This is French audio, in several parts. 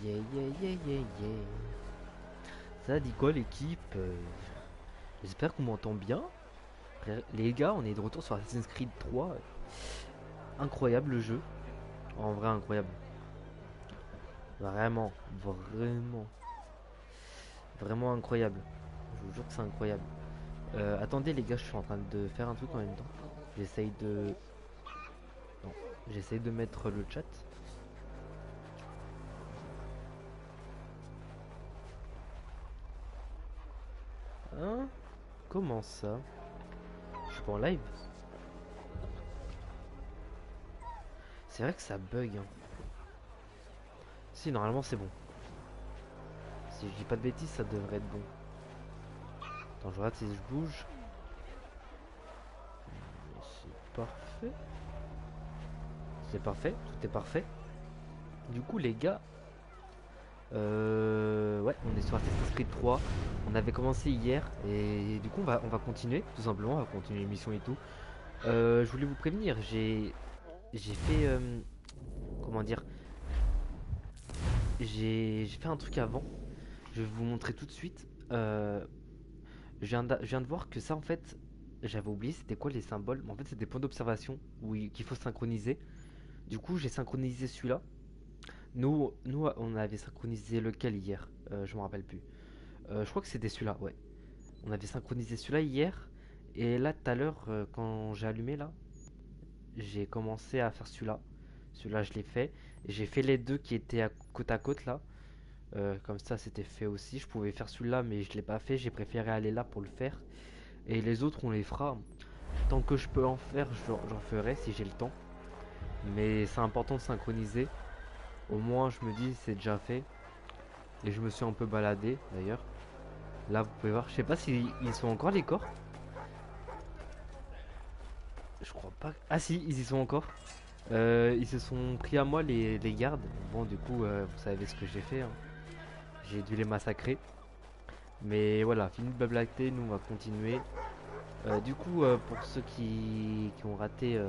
Yeah, yeah, yeah, yeah, yeah. Ça dit quoi l'équipe? J'espère qu'on m'entend bien. Les gars, on est de retour sur Assassin's Creed 3. Incroyable le jeu. En vrai, incroyable. Vraiment, vraiment, vraiment incroyable. Je vous jure que c'est incroyable. Attendez les gars, je suis en train de faire un truc en même temps. J'essaye de... Non, j'essaye de mettre le chat. Hein? Comment ça? Je suis pas en live? C'est vrai que ça bug, hein. Si, normalement c'est bon. Si je dis pas de bêtises, ça devrait être bon. Attends, je regarde si je bouge. C'est parfait. C'est parfait, tout est parfait. Du coup, les gars, ouais, on est sur Assassin's Creed 3. On avait commencé hier et du coup, on va continuer, tout simplement. On va continuer l'émission et tout. Je voulais vous prévenir, j'ai fait, comment dire, j'ai fait un truc avant. Je vais vous montrer tout de suite. Je viens de voir que ça, en fait, j'avais oublié c'était quoi les symboles. Mais en fait, c'est des points d'observation qu'il faut synchroniser. Du coup, j'ai synchronisé celui-là. Nous, on avait synchronisé lequel hier? Je me rappelle plus. Je crois que c'était celui-là, ouais. On avait synchronisé celui-là hier. Et là, tout à l'heure, quand j'ai allumé là, j'ai commencé à faire celui-là. Celui-là, je l'ai fait. Et j'ai fait les deux qui étaient côte à côte là. Comme ça, c'était fait aussi. Je pouvais faire celui-là, mais je l'ai pas fait. J'ai préféré aller là pour le faire. Et les autres, on les fera. Tant que je peux en faire, j'en ferai si j'ai le temps. Mais c'est important de synchroniser. Au moins, je me dis, c'est déjà fait. Et je me suis un peu baladé d'ailleurs. Là, vous pouvez voir. Je sais pas s'ils sont encore les corps. Je crois pas. Ah, si, ils y sont encore. Ils se sont pris à moi, les gardes. Bon, du coup, vous savez ce que j'ai fait, hein. J'ai dû les massacrer. Mais voilà, fini de blablater. Nous, on va continuer. Du coup, pour ceux qui ont raté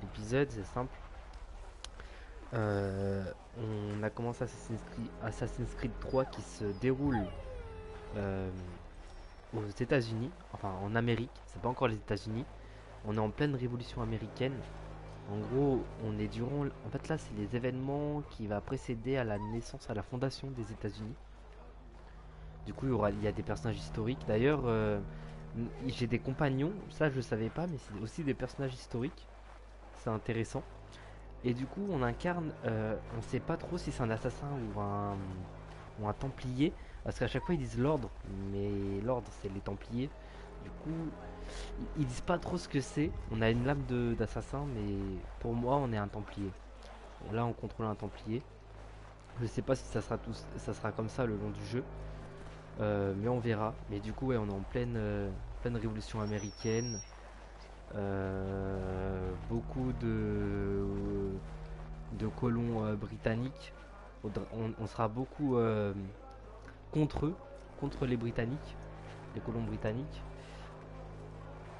l'épisode, c'est simple. Euh, on a commencé Assassin's Creed 3 qui se déroule euh, aux États-Unis, enfin en Amérique, c'est pas encore les États-Unis. On est en pleine révolution américaine. En gros, on est durant. En fait, là, c'est les événements qui va précéder à la naissance, à la fondation des États-Unis. Du coup, il y a des personnages historiques. D'ailleurs, j'ai des compagnons, ça je savais pas, mais c'est aussi des personnages historiques. C'est intéressant. Et du coup, on incarne, on sait pas trop si c'est un assassin ou un templier, parce qu'à chaque fois ils disent l'ordre, mais l'ordre c'est les templiers. Du coup, ils disent pas trop ce que c'est. On a une lame d'assassin, mais pour moi, on est un templier. Bon, là, on contrôle un templier. Je sais pas si ça sera comme ça le long du jeu, mais on verra. Mais du coup, ouais, on est en pleine révolution américaine. Beaucoup de colons britanniques. On sera beaucoup contre eux, contre les Britanniques, les colons britanniques.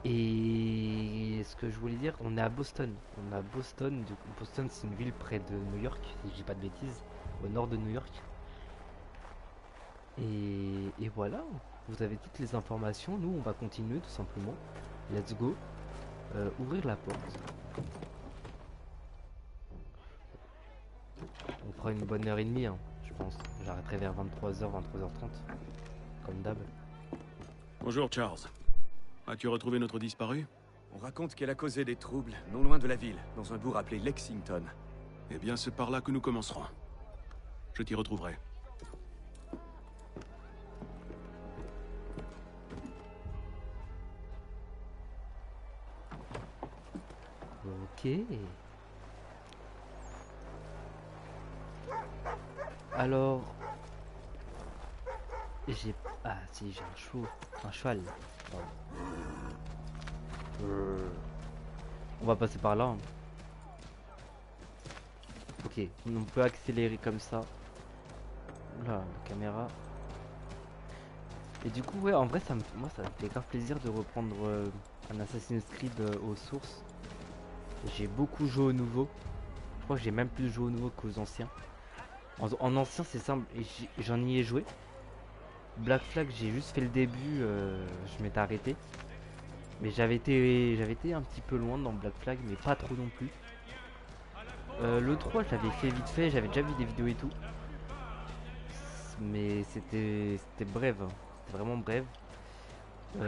Et ce que je voulais dire, on est à Boston. On est à Boston. Du coup, Boston, c'est une ville près de New York, si je dis pas de bêtises, au nord de New York. Et voilà, vous avez toutes les informations. Nous, on va continuer tout simplement. Let's go. Ouvrir la porte. On fera une bonne heure et demie, hein, je pense. J'arrêterai vers 23h, 23h30, comme d'hab. Bonjour Charles. As-tu retrouvé notre disparu? On raconte qu'elle a causé des troubles, non loin de la ville, dans un bourg appelé Lexington. Eh bien, c'est par là que nous commencerons. Je t'y retrouverai. Ok. Alors, j'ai... Ah si, j'ai un cheval. Pardon. On va passer par là, hein. Ok, on peut accélérer comme ça. Oula, la caméra. Et du coup, ouais, en vrai, moi, ça me fait grave plaisir de reprendre un Assassin's Creed aux sources. J'ai beaucoup joué au nouveau. Je crois que j'ai même plus joué au nouveau qu'aux anciens. En ancien, c'est simple, et j'en y ai joué. Black Flag, j'ai juste fait le début, je m'étais arrêté. Mais j'avais été un petit peu loin dans Black Flag, mais pas trop non plus. Le 3, je l'avais fait vite fait, j'avais déjà vu des vidéos et tout. Mais c'était bref, hein. C'était vraiment bref.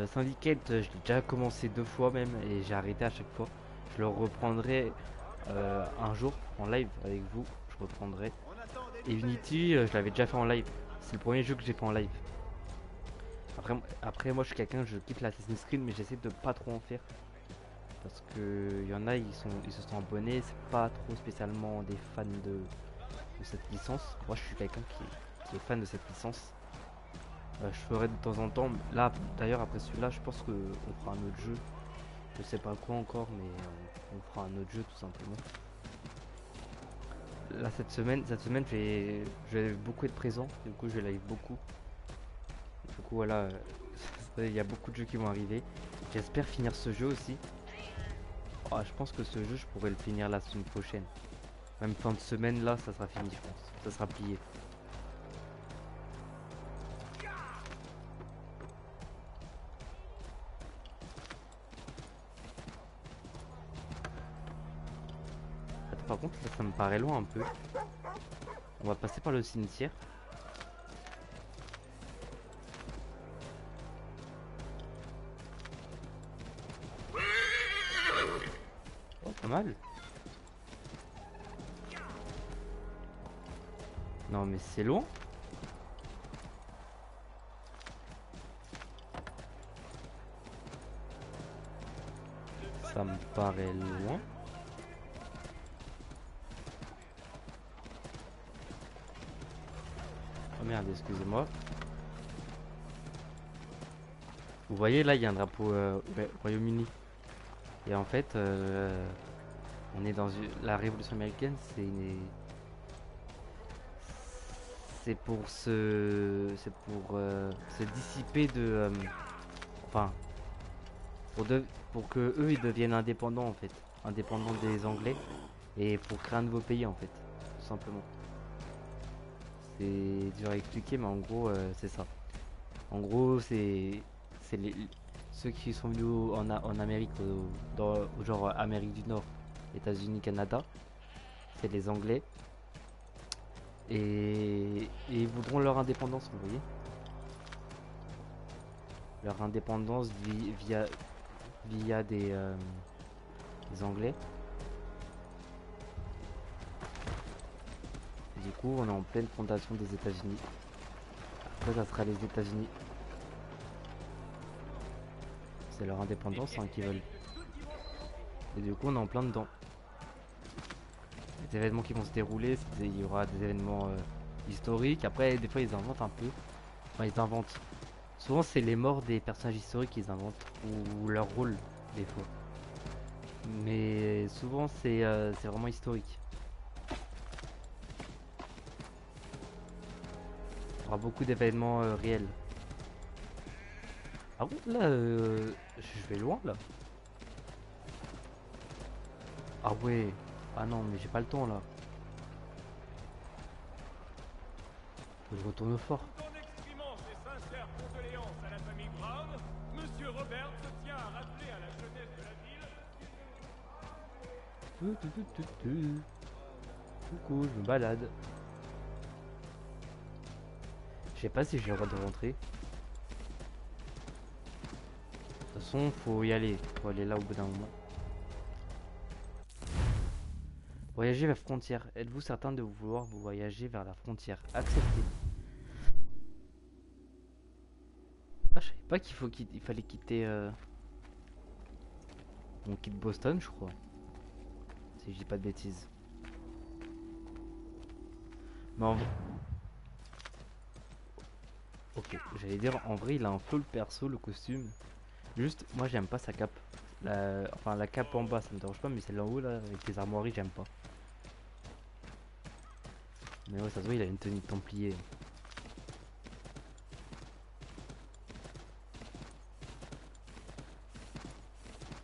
Syndicate, je l'ai déjà commencé 2 fois même, et j'ai arrêté à chaque fois. Je le reprendrai un jour en live avec vous, je reprendrai. Et Unity, je l'avais déjà fait en live. C'est le premier jeu que j'ai fait en live. Après, moi je suis quelqu'un, je kiffe l'Assassin's Creed, mais j'essaie de pas trop en faire. Parce que y en a, ils se sont abonnés, c'est pas trop spécialement des fans de cette licence. Moi je suis quelqu'un qui est fan de cette licence. Je ferai de temps en temps. Là, d'ailleurs, après celui-là, je pense qu'on fera un autre jeu. Je sais pas quoi encore, mais on fera un autre jeu tout simplement. Là, cette semaine, je vais beaucoup être présent. Du coup, je vais live beaucoup. Du coup, voilà, il y a beaucoup de jeux qui vont arriver. J'espère finir ce jeu aussi. Ah, je pense que ce jeu, je pourrais le finir la semaine prochaine. Même fin de semaine, là, ça sera fini, je pense. Ça sera plié. Attends, par contre, là, ça me paraît loin un peu. On va passer par le cimetière. Oh, pas mal. Non, mais c'est loin. Ça me paraît loin. Oh merde, excusez-moi. Vous voyez, là, il y a un drapeau Royaume-Uni. Et en fait, on est dans la Révolution américaine, c'est pour se dissiper enfin, pour que eux ils deviennent indépendants en fait, indépendants des Anglais et pour créer un nouveau pays en fait, tout simplement. C'est dur à expliquer, mais en gros, c'est ça. En gros, c'est ceux qui sont venus en Amérique, au genre Amérique du Nord, États-Unis, Canada, c'est les Anglais. Et ils voudront leur indépendance, vous voyez. Leur indépendance via des Anglais. Et du coup, on est en pleine fondation des États-Unis. Après, ça sera les États-Unis. C'est leur indépendance hein, qu'ils veulent. Et du coup, on est en plein dedans. Les événements qui vont se dérouler, il y aura des événements historiques. Après, des fois, ils inventent un peu. Enfin, ils inventent. Souvent, c'est les morts des personnages historiques qu'ils inventent. Ou leur rôle, des fois. Mais souvent, c'est vraiment historique. Il y aura beaucoup d'événements réels. Ah oui, là, je vais loin, là. Ah ouais. Ah non, mais j'ai pas le temps, là. Faut que je retourne au fort. Tout en exprimant ses sincères condoléances à la famille Brown, Monsieur Robert se tient à rappeler à la jeunesse de la ville. Coucou, je me balade. Je sais pas si j'ai le droit de rentrer. De toute façon, faut y aller. Faut aller là au bout d'un moment. Voyager vers la frontière. Êtes-vous certain de vouloir vous voyager vers la frontière? Acceptez. Ah, je savais pas il fallait quitter. On quitte Boston, je crois. Si je dis pas de bêtises. Mais en vrai. Ok, j'allais dire en vrai, il a un peu le perso, le costume. Juste, moi j'aime pas sa cape. Enfin, la cape en bas, ça me dérange pas, mais celle en haut là, avec les armoiries, j'aime pas. Mais ouais, ça se voit, il a une tenue de templier.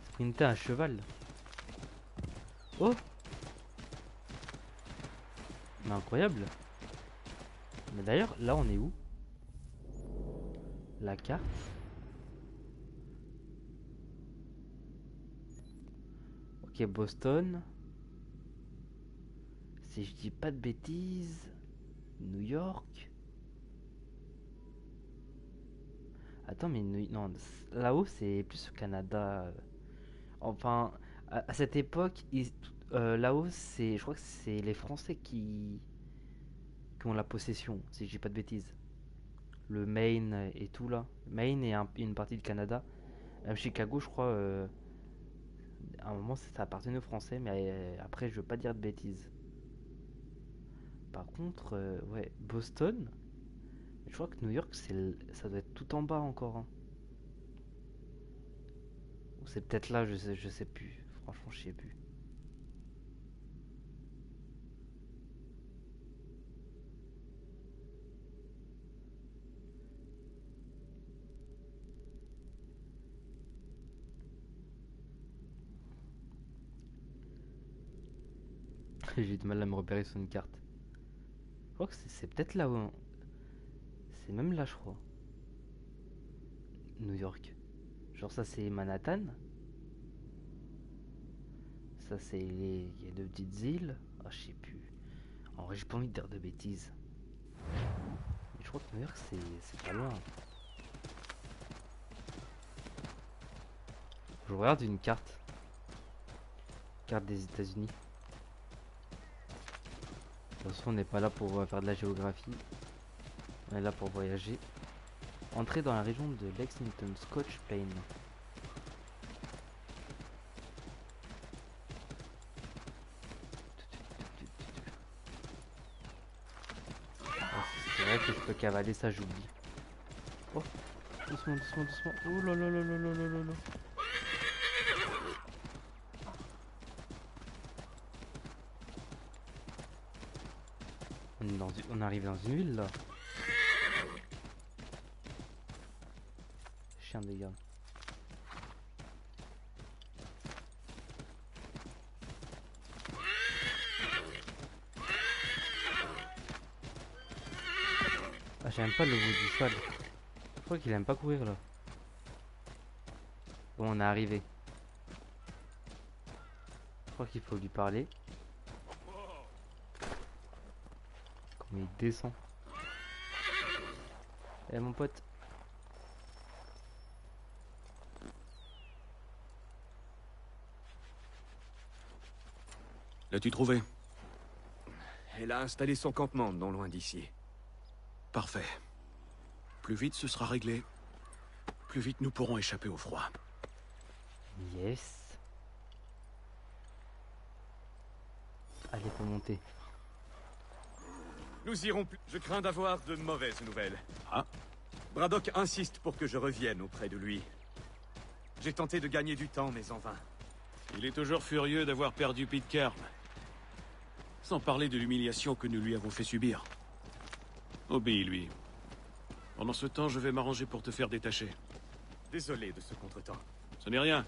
Sprinter à cheval. Oh! Mais incroyable! Mais d'ailleurs, là on est où? La carte? Ok, Boston. Si je dis pas de bêtises, New York. Attends, mais non, là-haut c'est plus au Canada. Enfin, à cette époque, là-haut, je crois que c'est les Français qui ont la possession, si je dis pas de bêtises. Le Maine et tout là. Maine et une partie du Canada. Même Chicago, je crois, à un moment ça appartenait aux Français, mais après je veux pas dire de bêtises. Par contre, ouais, Boston, je crois que New York, ça doit être tout en bas encore, hein. Ou c'est peut-être là, je sais plus. Franchement, je sais plus. J'ai du mal à me repérer sur une carte. Je crois que c'est peut-être là où. C'est même là, je crois. New York. Genre, ça c'est Manhattan. Ça c'est les. Il y a deux petites îles. Ah, je sais plus. En vrai, j'ai pas envie de dire de bêtises. Mais je crois que New York c'est pas loin. Je regarde une carte. Carte des États-Unis. De toute façon, on n'est pas là pour faire de la géographie. On est là pour voyager. Entrer dans la région de Lexington, Scotch Plain. Ah, c'est vrai que je peux cavaler, ça j'oublie. Oh, doucement, doucement, doucement. Oh là là là là là là là là. On arrive dans une ville là. Chien des gars. Ah, j'aime pas le goût du cheval. Je crois qu'il aime pas courir là. Bon, on est arrivé. Je crois qu'il faut lui parler. Comme il descend. Eh mon pote. L'as-tu trouvé? Elle a installé son campement non loin d'ici. Parfait. Plus vite ce sera réglé, plus vite nous pourrons échapper au froid. Yes. Allez, faut monter. Nous irons plus. Je crains d'avoir de mauvaises nouvelles. Ah, Braddock insiste pour que je revienne auprès de lui. J'ai tenté de gagner du temps, mais en vain. il est toujours furieux d'avoir perdu Pitcairn. Sans parler de l'humiliation que nous lui avons fait subir. Obéis-lui. Pendant ce temps, je vais m'arranger pour te faire détacher. Désolé de ce contretemps. Ce n'est rien.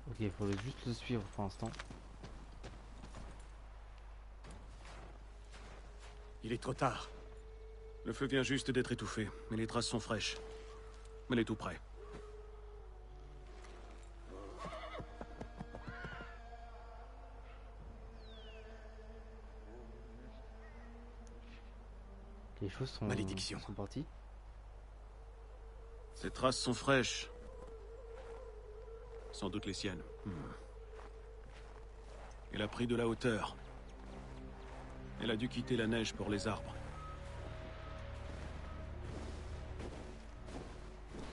Ok, il faut juste le suivre pour l'instant. Il est trop tard. Le feu vient juste d'être étouffé, mais les traces sont fraîches. Elle est tout près. Les choses Malédiction. sont parties. Ces traces sont fraîches. Sans doute les siennes. Elle a pris de la hauteur. Elle a dû quitter la neige pour les arbres.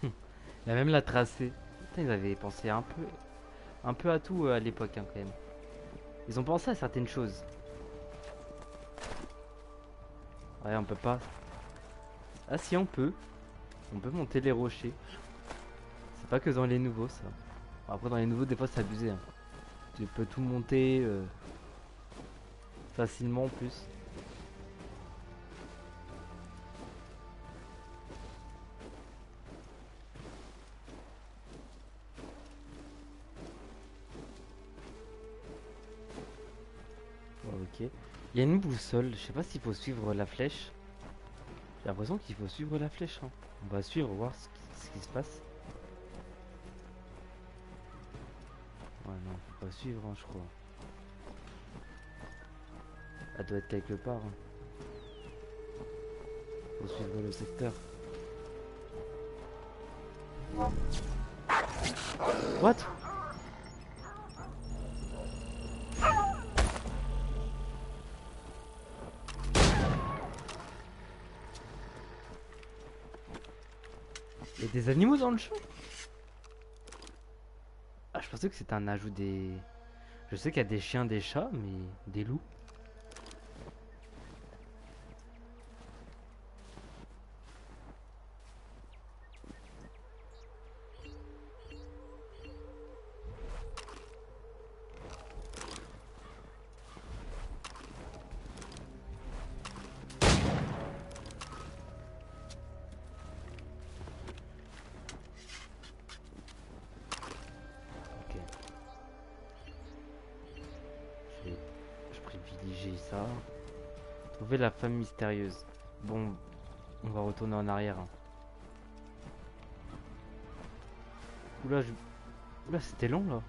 Il a même la tracée. Putain, ils avaient pensé un peu à tout à l'époque, hein, quand même. Ils ont pensé à certaines choses. Ouais, on peut pas. Ah si, on peut. On peut monter les rochers. C'est pas que dans les nouveaux, ça. Bon, après, dans les nouveaux, des fois, c'est abusé, hein. Tu peux tout monter facilement en plus. Ok. Il y a une boussole, je sais pas s'il faut suivre la flèche. J'ai l'impression qu'il faut suivre la flèche. Hein. On va suivre, voir ce qui se passe. Ouais, non, faut pas suivre, hein, je crois. Elle doit être quelque part. Hein. Faut suivre le secteur. What? Il y a des animaux dans le champ? Ah, je pensais que c'était un ajout des... Je sais qu'il y a des chiens, des chats, mais des loups. Ok. Je privilégie ça. Trouver la femme mystérieuse. Bon, on va retourner en arrière. Hein. Oula, Oula, c'était long là.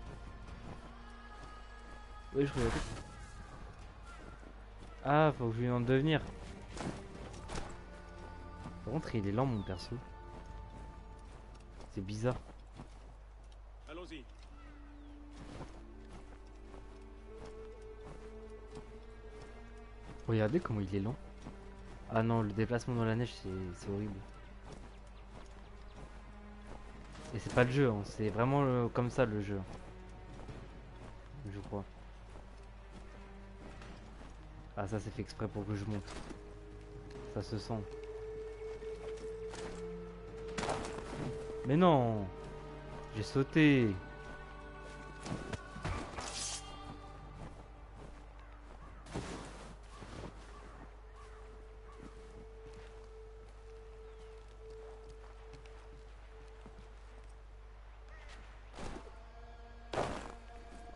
Oui, je regardais. Ah, faut que je lui demande de venir. Par contre, il est lent mon perso. C'est bizarre. Allons-y. Regardez comment il est lent. Ah non, le déplacement dans la neige, c'est horrible. Et c'est pas le jeu, hein, c'est vraiment comme ça le jeu. Je crois. Ah, ça c'est fait exprès pour que je monte. Ça se sent. Mais non! J'ai sauté!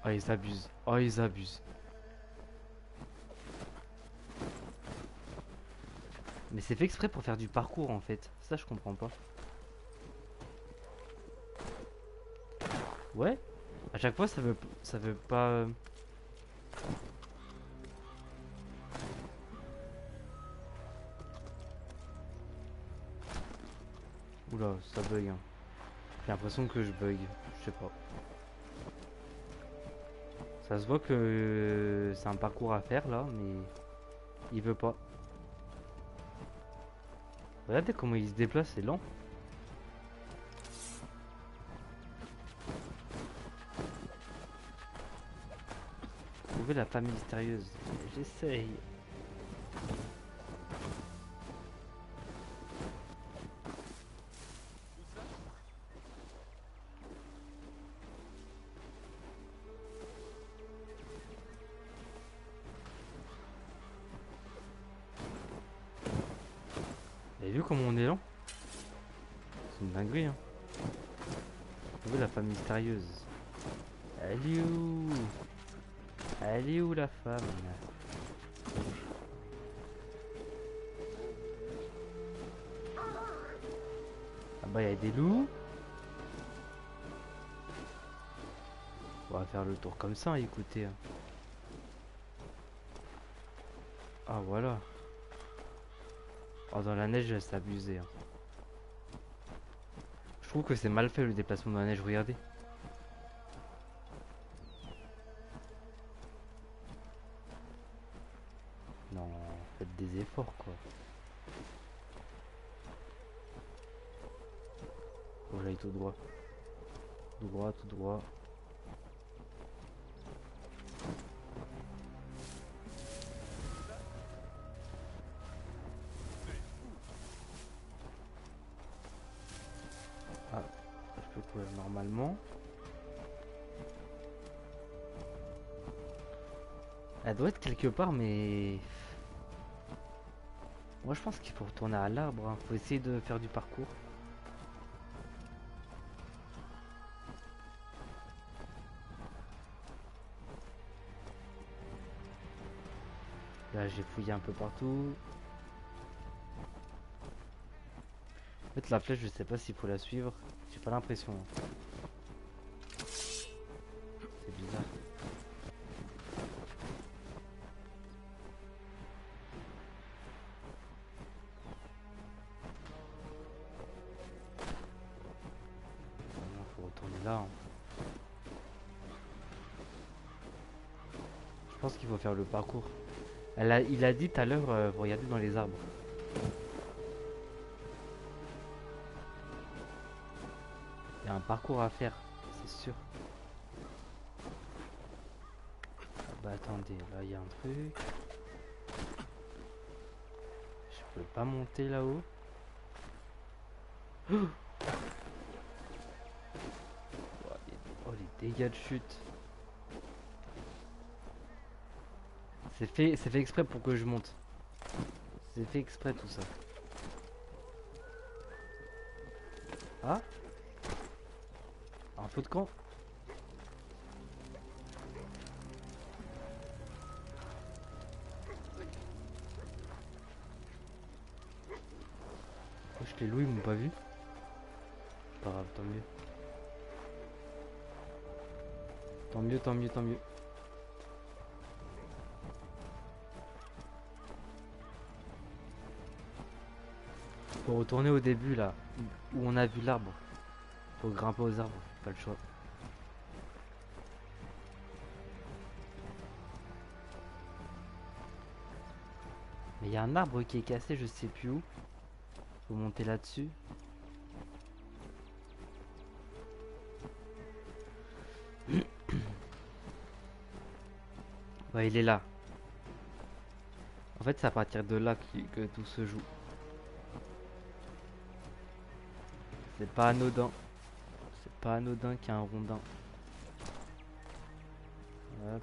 Oh, ils abusent. Oh, ils abusent. Mais c'est fait exprès pour faire du parcours en fait. Ça, je comprends pas. Ouais? À chaque fois, ça veut pas. Oula, ça bug. Hein. J'ai l'impression que je bug. Je sais pas. Ça se voit que c'est un parcours à faire là, mais il veut pas. Regardez comment il se déplace, c'est lent. Trouver la femme mystérieuse. J'essaye. Vous avez vu comment on est lent? C'est une dinguerie, hein. Trouver la femme mystérieuse. Elle est où? Elle est où la femme? Ah bah il y a des loups. On va faire le tour comme ça, écoutez. Hein. Ah voilà. Oh, dans la neige, c'est abusé. Hein. Je trouve que c'est mal fait le déplacement dans la neige, regardez. Non, faites des efforts quoi. Faut que j'aille tout droit. Tout droit, tout droit. Ah, je peux courir normalement. Elle doit être quelque part, mais... Moi je pense qu'il faut retourner à l'arbre. Hein. Faut essayer de faire du parcours. Là, j'ai fouillé un peu partout. En fait, la flèche, je sais pas s'il faut la suivre. J'ai pas l'impression. C'est bizarre. Non, faut retourner là. Hein. Je pense qu'il faut faire le parcours. Il a dit tout à l'heure, vous regardez dans les arbres. Il y a un parcours à faire, c'est sûr. Ah bah attendez, là il y a un truc. Je peux pas monter là-haut. Oh, oh, les dégâts de chute. C'est fait exprès pour que je monte. C'est fait exprès tout ça. Ah, un feu de camp. Oh, je les loue, ils m'ont pas vu. Pas grave, tant mieux. Tant mieux, tant mieux, tant mieux. Faut retourner au début là, où on a vu l'arbre. Faut grimper aux arbres, pas le choix. Mais il y a un arbre qui est cassé, je sais plus où. Faut monter là-dessus. Ouais, il est là. En fait, c'est à partir de là que tout se joue. C'est pas anodin. C'est pas anodin qu'il y a un rondin. Hop.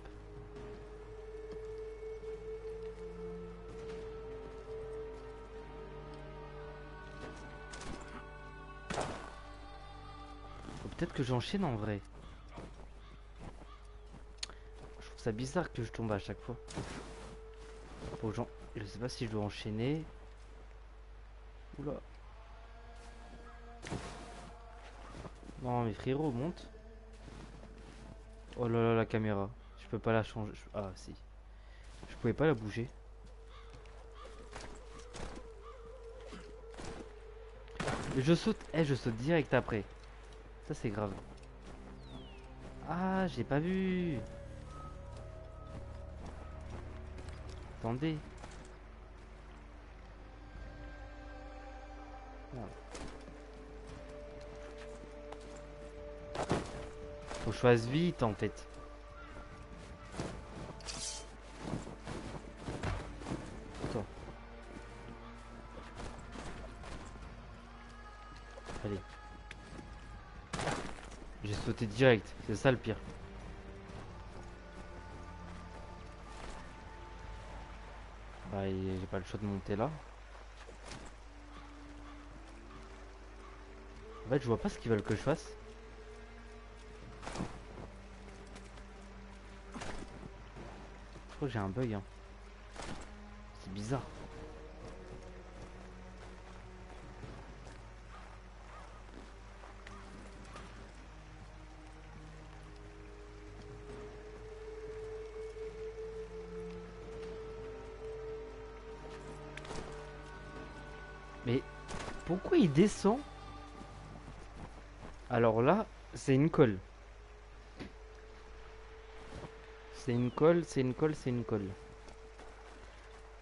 Faut peut-être que j'enchaîne en vrai. Je trouve ça bizarre que je tombe à chaque fois. Faut que je sais pas si je dois enchaîner. Oula. Non mais frérot, monte. Oh là là, la caméra. Je peux pas la changer. Ah si. Je pouvais pas la bouger. Et je saute. Eh, je saute direct après. Ça c'est grave. Ah, j'ai pas vu. Attendez. Merde. Faut que je fasse vite en fait. Attends. Allez. J'ai sauté direct, c'est ça le pire. Bah, j'ai pas le choix de monter là. En fait, je vois pas ce qu'ils veulent que je fasse. Je crois que j'ai un bug. Hein. C'est bizarre. Mais pourquoi il descend? Alors là, c'est une colle. C'est une colle, c'est une colle, c'est une colle.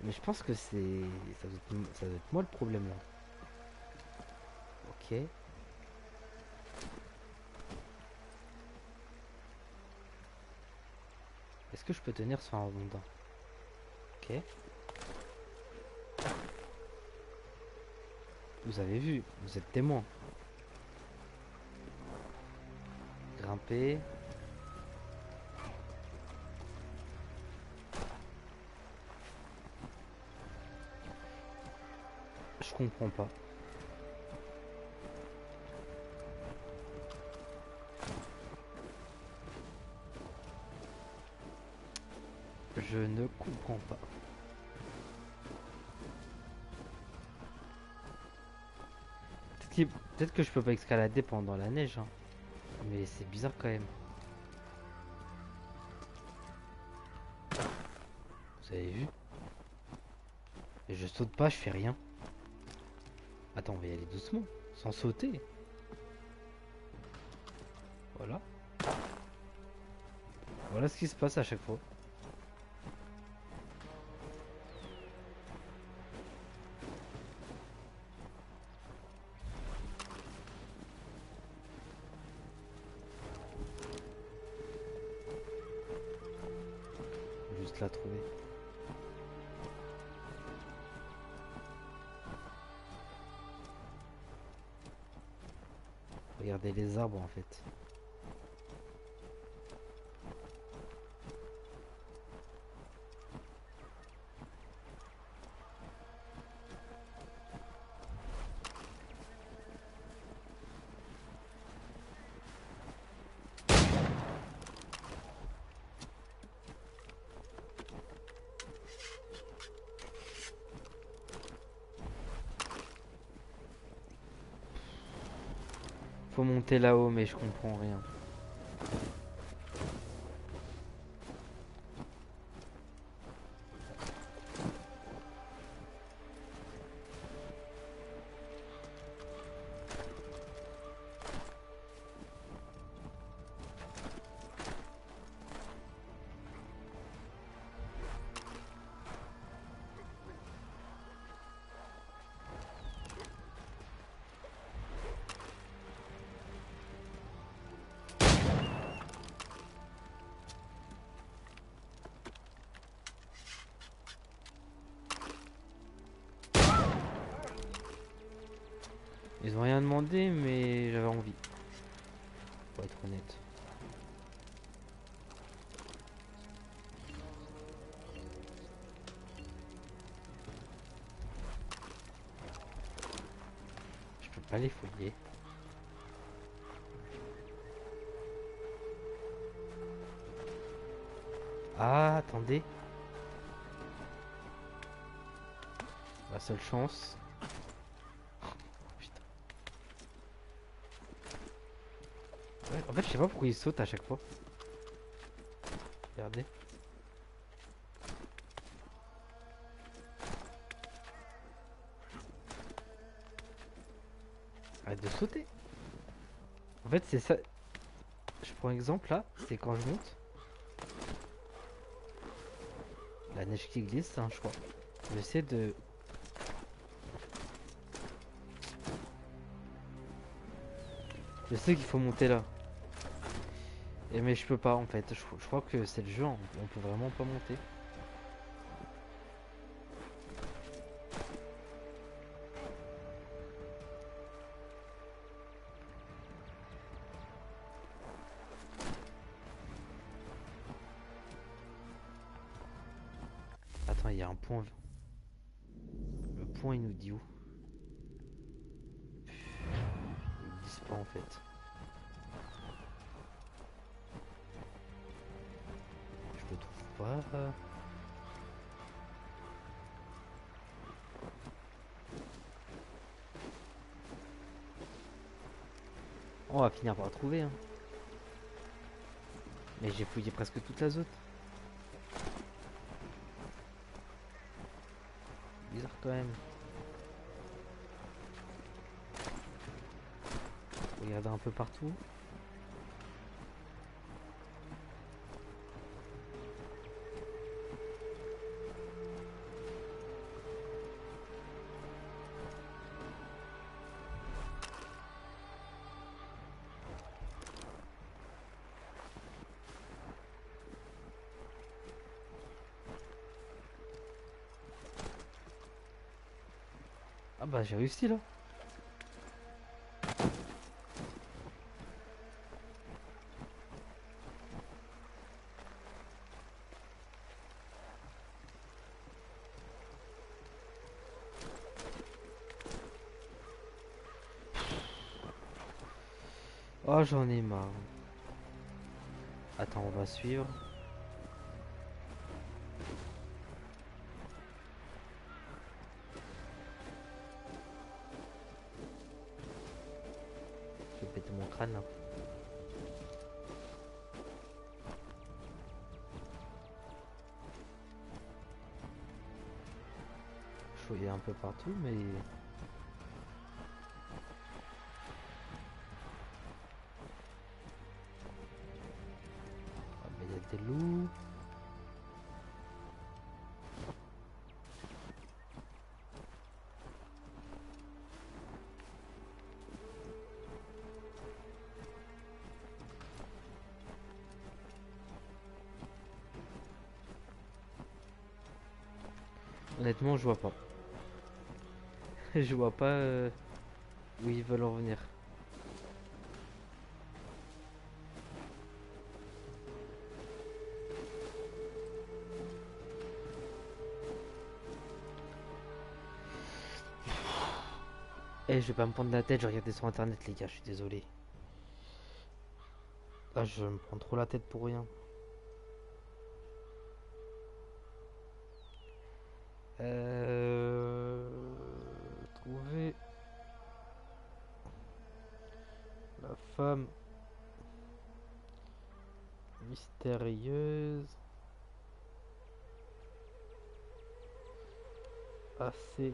Mais je pense que c'est... ça doit être moi le problème là. Ok. Est-ce que je peux tenir sur un rondin? Ok. Vous avez vu, vous êtes témoin. Grimper. Je comprends pas. Je ne comprends pas. peut-être que je peux pas escalader pendant la neige, hein. Mais c'est bizarre quand même. Vous avez vu? Et je saute pas, je fais rien. Attends, on va y aller doucement, sans sauter. Voilà. Voilà ce qui se passe à chaque fois. Juste la trouver. Regardez les arbres en fait. Faut monter là-haut mais je comprends rien. Ils ont rien demandé mais j'avais envie. Pour être honnête. Je peux pas les fouiller. Ah, attendez. La seule chance. Putain. Ouais, en fait, je sais pas pourquoi il saute à chaque fois. Regardez. Arrête de sauter. En fait, c'est ça. Je prends un exemple là, c'est quand je monte. La neige qui glisse, c'est un choix. J'essaie de... Je sais qu'il faut monter là. Et mais je peux pas en fait. Je crois que c'est le jeu, hein. On peut vraiment pas monter. Attends, il y a un point. Le point il nous dit où? Ils me disent pas en fait. Je le trouve pas. On va finir par le trouver, hein. Mais j'ai fouillé presque toute la zone. Bizarre quand même. Regardez un peu partout. Ah bah j'ai réussi là. Oh j'en ai marre. Attends, on va suivre. péter mon crâne là. Je fouillais un peu partout, mais... Ah, mais il y a des loups. Honnêtement, je vois pas. Je vois pas où ils veulent en venir. Eh, je vais pas me prendre la tête, je regardais sur internet, les gars, je suis désolé. Là, je me prends trop la tête pour rien. Trouver la femme mystérieuse AC3.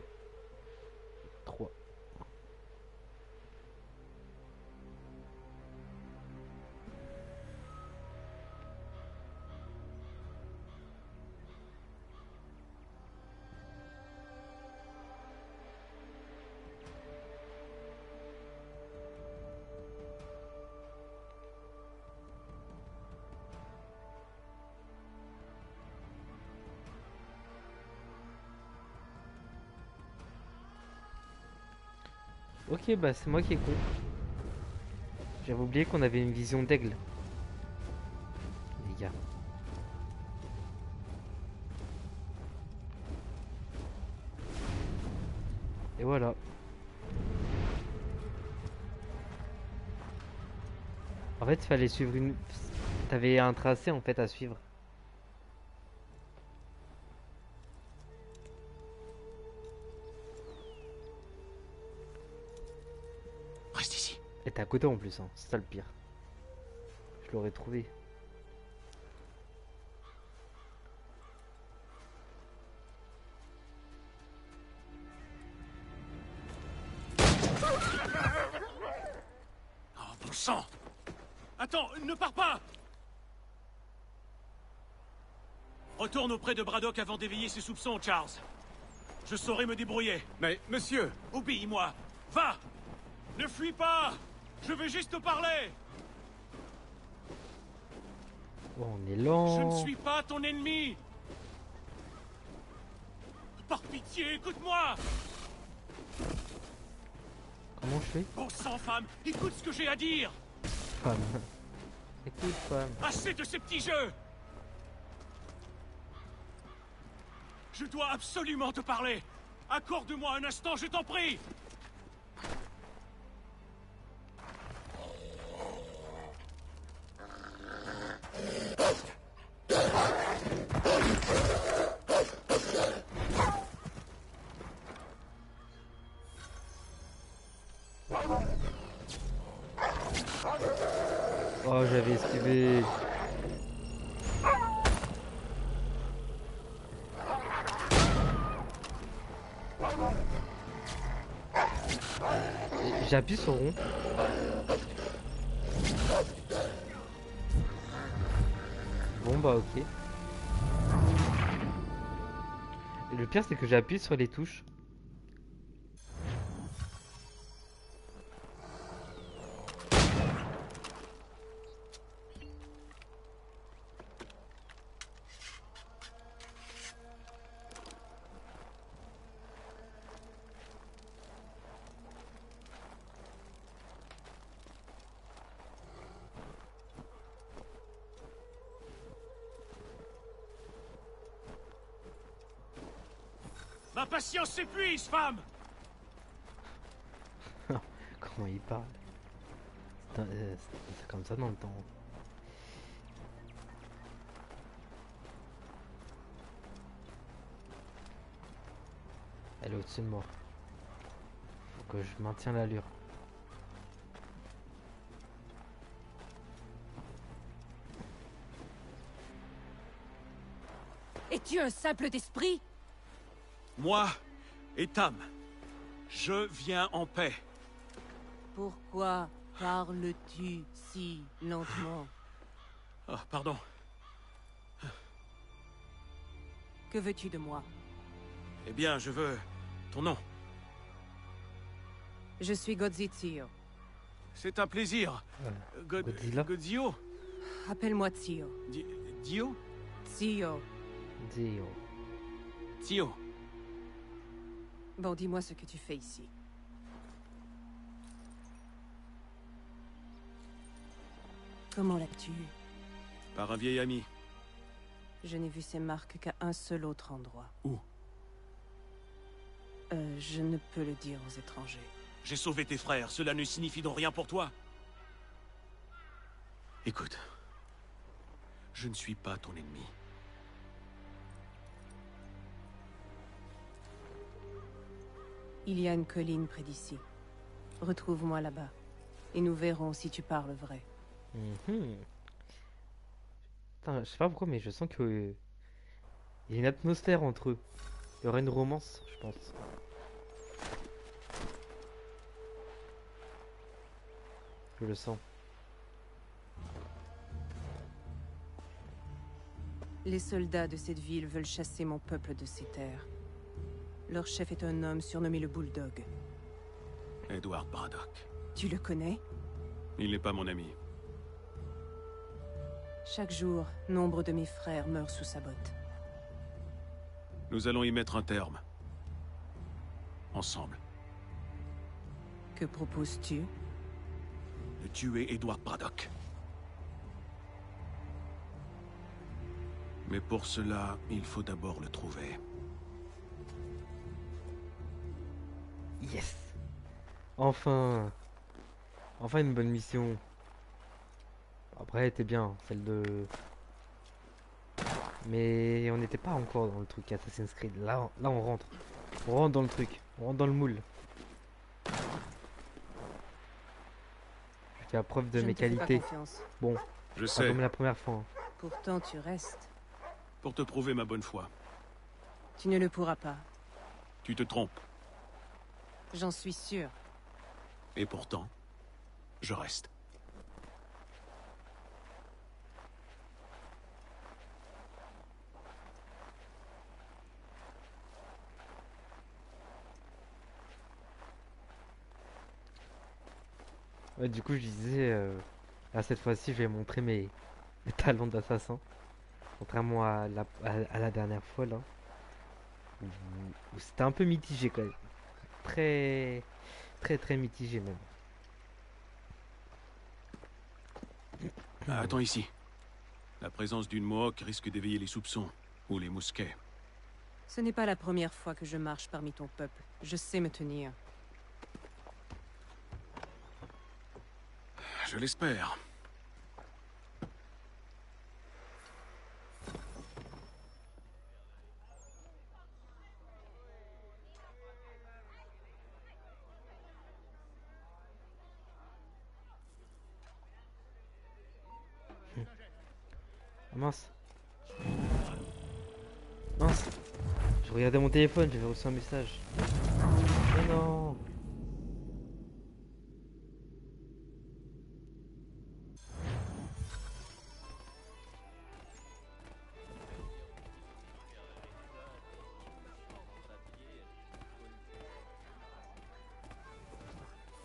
Ok, bah c'est moi qui ai con. J'avais oublié qu'on avait une vision d'aigle. Les gars. Et voilà. En fait, il fallait suivre une... T'avais un tracé en fait à suivre. Reste ici. Et t'es à côté en plus, hein. C'est ça le pire. Je l'aurais trouvé. Oh, bon sang! Attends, ne pars pas! Retourne auprès de Braddock avant d'éveiller ses soupçons, Charles. Je saurai me débrouiller. Mais, monsieur! Obéis-moi! Va! Ne fuis pas! Je veux juste te parler! Oh, on est Je lent. ne suis pas ton ennemi! Par pitié, écoute-moi! Comment je fais? Bon sang, femme, écoute ce que j'ai à dire! Femme. Écoute, femme. Assez de ces petits jeux! Je dois absolument te parler! Accorde-moi un instant, je t'en prie! Oh, j'avais esquivé. J'appuie sur rond. Bon bah ok. Et le pire c'est que j'appuie sur les touches. Ma patience s'épuise, femme! Comment il parle. C'est comme ça dans le temps. Elle est au-dessus de moi. Faut que je maintienne l'allure. Es-tu un simple d'esprit? Moi et Tam, je viens en paix. Pourquoi parles-tu si lentement? Ah, pardon. Que veux-tu de moi? Eh bien, je veux ton nom. Je suis Godzitio. C'est un plaisir. Godzilla. Godzio? Appelle-moi Tio. Dio? Tio. Dio. Tio. Bon, dis-moi ce que tu fais ici. Comment l'as-tu eu? Par un vieil ami. Je n'ai vu ces marques qu'à un seul autre endroit. Où? Je ne peux le dire aux étrangers. J'ai sauvé tes frères, cela ne signifie donc rien pour toi. Écoute, je ne suis pas ton ennemi. Il y a une colline près d'ici. Retrouve-moi là-bas. Et nous verrons si tu parles vrai. Mhm. Putain, je sais pas pourquoi, mais je sens que il y a une atmosphère entre eux. Il y aurait une romance, je pense. Je le sens. Les soldats de cette ville veulent chasser mon peuple de ces terres. Leur chef est un homme surnommé le Bulldog. Edward Braddock. Tu le connais? Il n'est pas mon ami. Chaque jour, nombre de mes frères meurent sous sa botte. Nous allons y mettre un terme. Ensemble. Que proposes-tu? De tuer Edward Braddock. Mais pour cela, il faut d'abord le trouver. Yes! Enfin! Enfin une bonne mission. Après, elle était bien, celle de... Mais on n'était pas encore dans le truc Assassin's Creed. Là, on rentre. On rentre dans le truc. On rentre dans le moule. Je fais la preuve de Je mes ne te fais pas qualités. confiance. Bon, Je pas sais, comme la première fois, hein. Pourtant, tu restes. pour te prouver ma bonne foi. Tu ne le pourras pas. Tu te trompes. J'en suis sûr. Et pourtant, je reste. Ouais, du coup, je disais, là, cette fois-ci, je vais montrer mes talents d'assassin. Contrairement à la dernière fois, là. Où c'était un peu mitigé, quand même. Très, très mitigé, même. Attends ici. La présence d'une Mohawk risque d'éveiller les soupçons. Ou les mousquets. Ce n'est pas la première fois que je marche parmi ton peuple. Je sais me tenir. Je l'espère. Ah, mince. Mince. Je regardais mon téléphone, j'avais reçu un message. Mais non.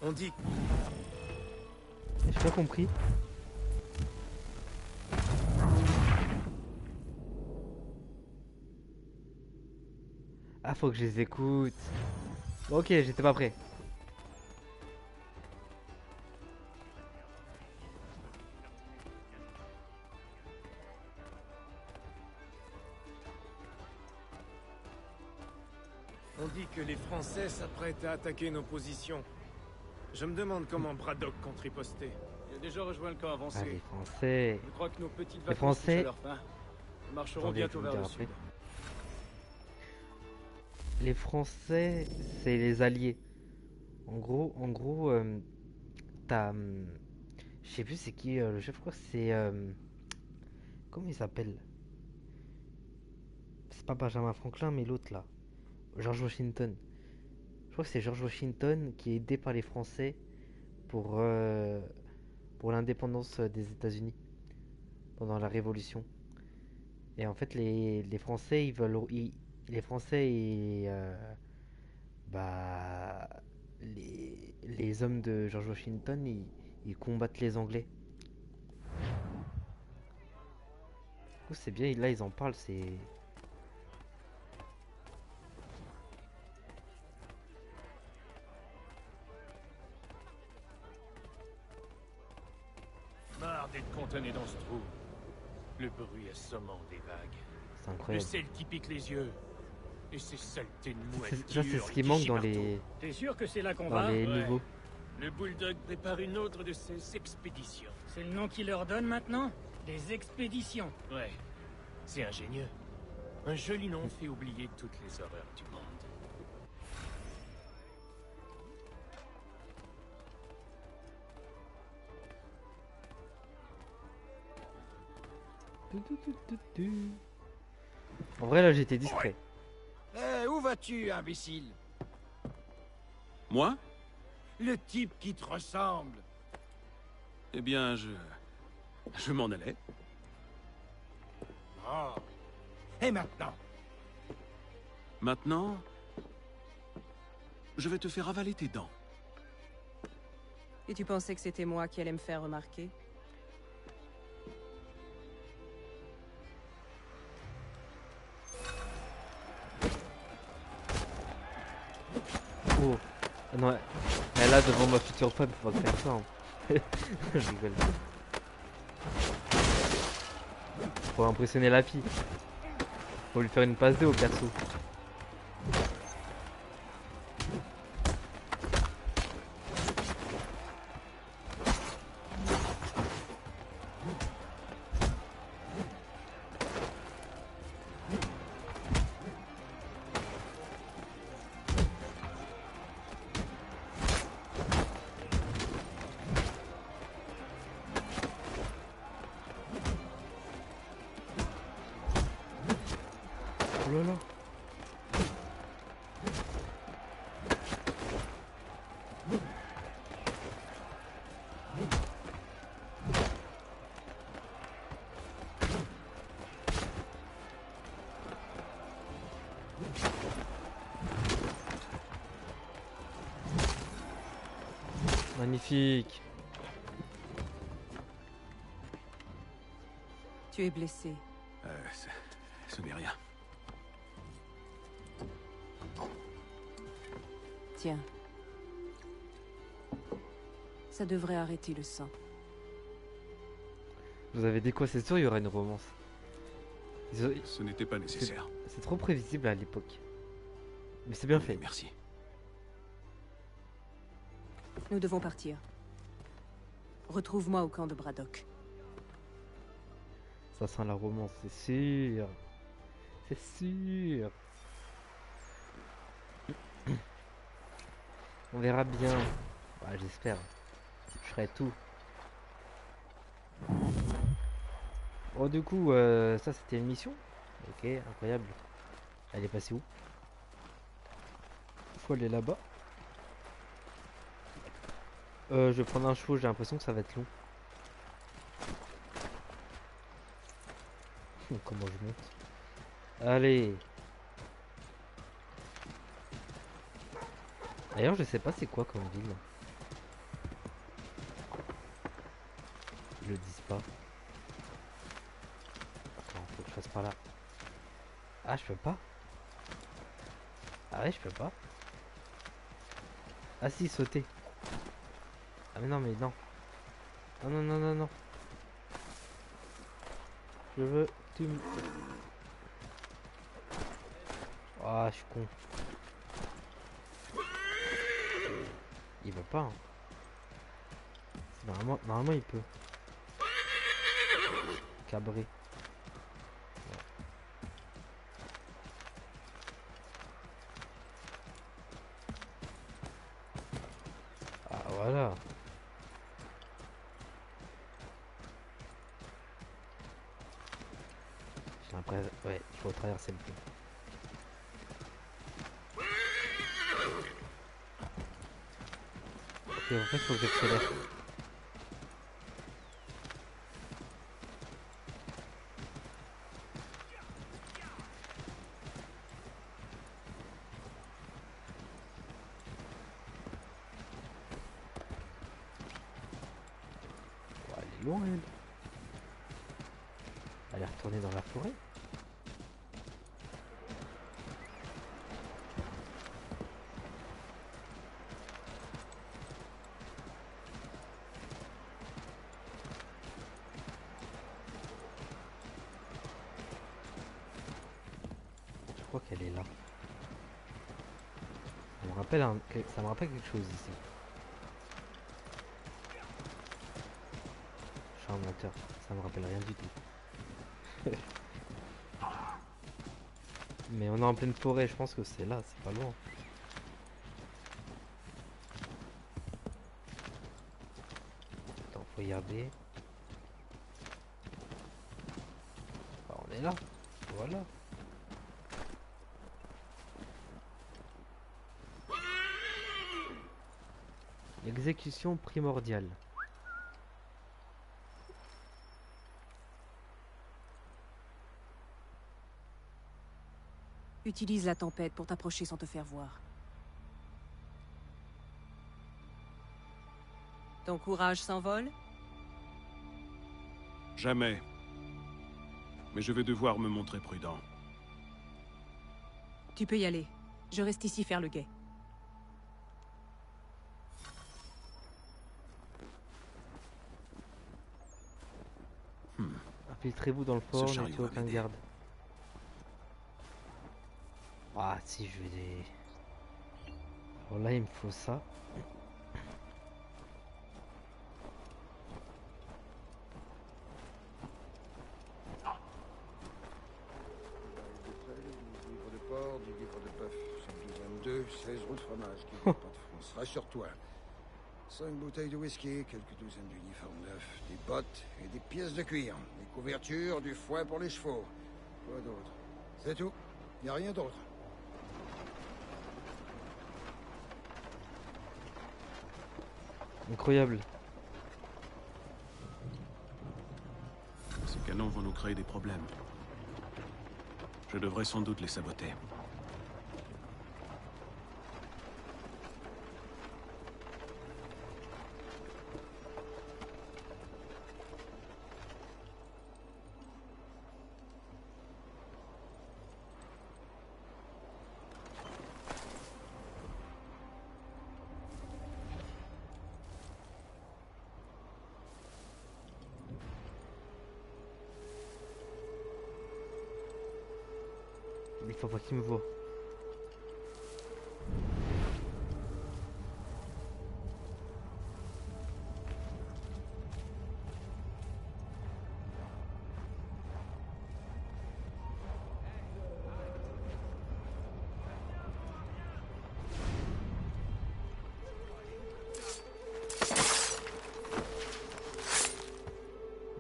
On dit J'ai pas compris. Ah, faut que je les écoute. Bon, ok, j'étais pas prêt. On dit que les Français s'apprêtent à attaquer nos positions. Je me demande comment Braddock compte riposter. Il a déjà rejoint le camp Ah, avancé. les Français. Je crois que nos petites Les vacances Français- touchent à leur fin. Nous marcherons Attendez, bientôt je vers vais le vous dire sud. Les Français, c'est les alliés. En gros, t'as, je sais plus c'est qui le chef, je crois que c'est, comment il s'appelle? pas Benjamin Franklin, mais l'autre là. George Washington. Je crois que c'est George Washington qui est aidé par les Français pour, pour l'indépendance des États-Unis pendant la Révolution. Et en fait, les Français, les Français et bah, les hommes de George Washington, ils combattent les Anglais. Du coup, c'est bien, là, ils en parlent, c'est... Marre d'être contenu dans ce trou. Le bruit assommant des vagues. C'est Le incroyable. sel qui pique les yeux. Et ces saletés de mouettes qui Ça, c'est hurlent ce et qui qui manque chient dans partout. les, T'es sûr que c'est là qu'on dans va les Ouais. nouveaux. Le Bulldog prépare une autre de ses expéditions. C'est le nom qu'ils leur donnent maintenant? Des expéditions. Ouais, c'est ingénieux. Un joli nom fait oublier toutes les horreurs du monde. En vrai, là, j'étais distrait. Eh, où vas-tu, imbécile? Moi? Le type qui te ressemble. Eh bien, je m'en allais. Oh. Et maintenant? Maintenant, je vais te faire avaler tes dents. Et tu pensais que c'était moi qui allais me faire remarquer? Oh. Ah non, mais là, devant ma future femme, faut pas faire ça. Hein. Je rigole. Faut impressionner la fille. Faut lui faire une passe D au perso. Oh là là. Magnifique. Tu es blessé. Ce n'est rien. Tiens. Ça devrait arrêter le sang. Vous avez dit quoi? C'est sûr, il y aura une romance. Ce n'était pas nécessaire. C'est trop prévisible à l'époque. Mais c'est bien Oui, fait. merci. Nous devons partir. Retrouve-moi au camp de Braddock. Ça sent la romance, c'est sûr. C'est sûr. On verra bien. Ouais, j'espère. Je ferai tout. Bon, du coup, ça c'était une mission. Ok, incroyable. Elle est passée où? Faut aller là-bas. Je vais prendre un chevaux, j'ai l'impression que ça va être long. Comment je monte? Allez. D'ailleurs, je sais pas c'est quoi comme ville. Ils le disent pas. Attends, faut que je fasse par là. Ah, je peux pas. Ah ouais, je peux pas. Ah si, sauter. Ah mais non, mais non. Non, non, non, non, non. Je veux... Tu me... Ah, je suis con. Il veut pas. Hein. Normalement, il peut. Cabré. Ah, voilà. J'ai l'impression... Ouais, il faut traverser le pont. Ok, en fait, faut que j'accélère. Oh, elle est loin, elle. Elle est retournée dans la forêt. Je crois qu'elle est là. Ça me rappelle quelque chose ici. Je suis un menteur, ça me rappelle rien du tout. Mais on est en pleine forêt, je pense que c'est là, c'est pas loin. Attends, faut regarder. Ah, on est là, voilà. Exécution primordiale. Utilise la tempête pour t'approcher sans te faire voir. Ton courage s'envole? Jamais. Mais je vais devoir me montrer prudent. Tu peux y aller. Je reste ici faire le guet. Infiltrez-vous dans le Ce fort, chariot n'ayez aucun va m'aider. garde. Ah si, je vais des... Alors là, il me faut ça. Du livre de porc, du livre de bœuf. 122, 16 routes fromage qui viennent pas de France. Rassure-toi. 5 bouteilles de whisky, quelques douzaines d'uniformes neufs, des bottes et des pièces de cuir. Des couvertures, du foin pour les chevaux. Quoi d'autre? C'est tout. Y a rien d'autre. Incroyable. Ces canons vont nous créer des problèmes. Je devrais sans doute les saboter. Il faut pas qu'il me voie.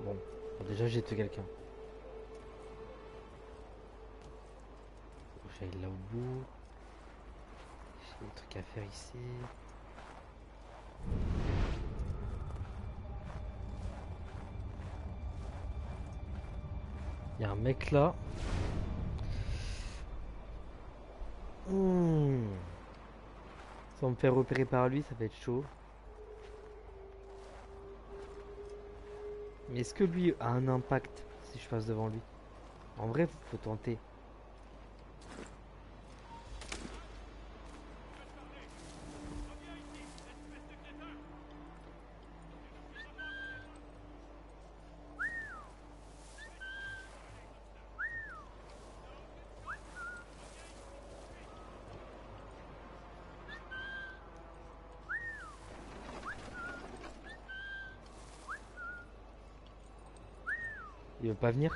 Bon, déjà j'ai tué quelqu'un. Faut que j'aille là au bout. J'ai des trucs à faire ici. Il y a un mec là. Sans me faire repérer par lui, ça va être chaud. Mais est-ce que lui a un impact si je passe devant lui? En vrai, faut tenter. Il veut pas venir?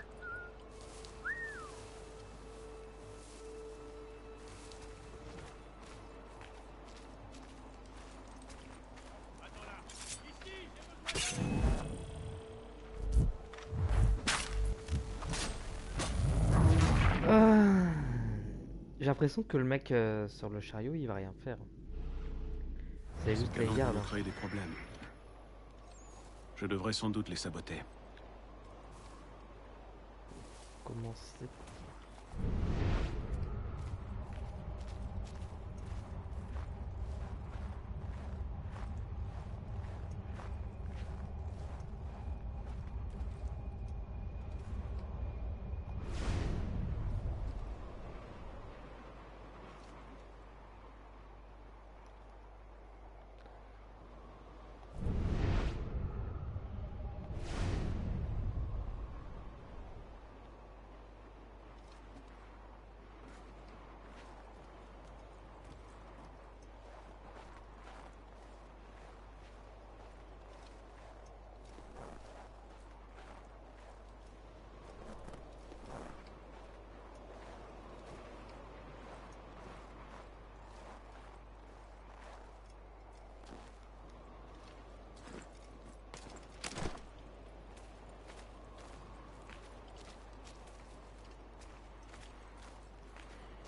J'ai l'impression que le mec sur le chariot il va rien faire. C'est Ces juste les canons vont gardes. nous Hein. créer des problèmes. Je devrais sans doute les saboter. Comment c'est?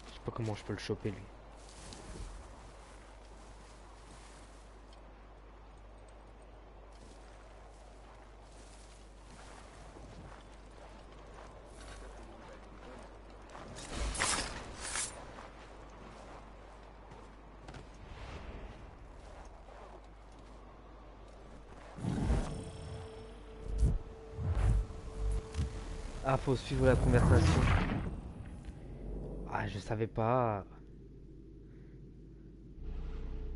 Je sais pas comment je peux le choper lui. Ah, faut suivre la conversation. Ah, je savais pas.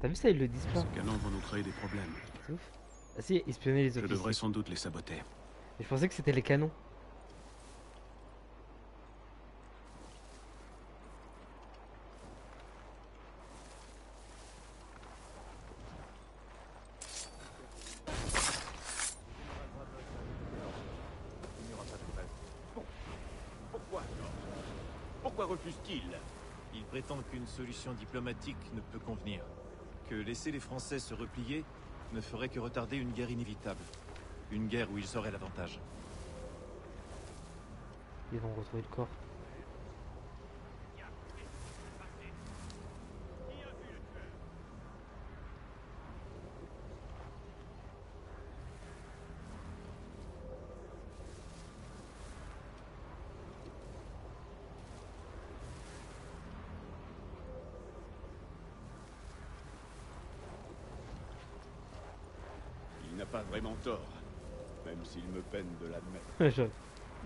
T'as vu ça, ils le disent pas. Ces canons vont nous créer des problèmes. C'est ouf. Ah si, espionner les Je officiers. devrais sans doute les saboter. Et je pensais que c'était les canons. Pourquoi Pourquoi refuse-t-il? Ils prétendent qu'une solution diplomatique ne peut convenir. Que laisser les Français se replier ne ferait que retarder une guerre inévitable. Une guerre où ils auraient l'avantage. Ils vont retrouver le corps. Il n'a pas vraiment tort, même s'il me peine de l'admettre.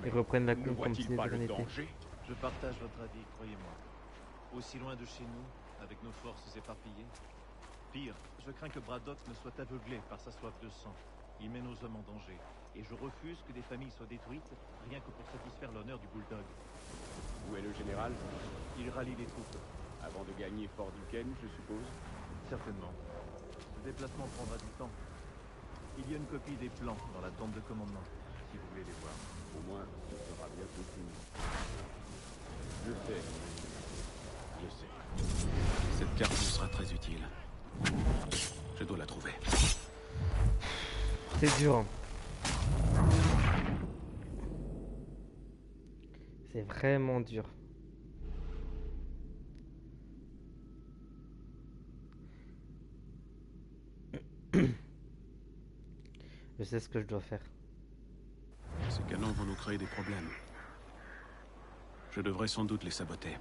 Ils reprennent la Ne compte comme si voit-il de pas rien le n'était. danger? Je partage votre avis, croyez-moi. Aussi loin de chez nous, avec nos forces éparpillées. Pire, je crains que Braddock ne soit aveuglé par sa soif de sang. Il met nos hommes en danger. Et je refuse que des familles soient détruites, rien que pour satisfaire l'honneur du Bulldog. Où est le général? Il rallie les troupes. Avant de gagner Fort Duquesne, je suppose. Certainement. Ce déplacement prendra du temps. Il y a une copie des plans dans la tente de commandement, si vous voulez les voir. Au moins, ce sera bientôt fini. Je sais. Je sais. Cette carte nous sera très utile. Je dois la trouver. C'est dur. Hein. C'est vraiment dur. Je sais ce que je dois faire. Ces canons vont nous créer des problèmes. Je devrais sans doute les saboter.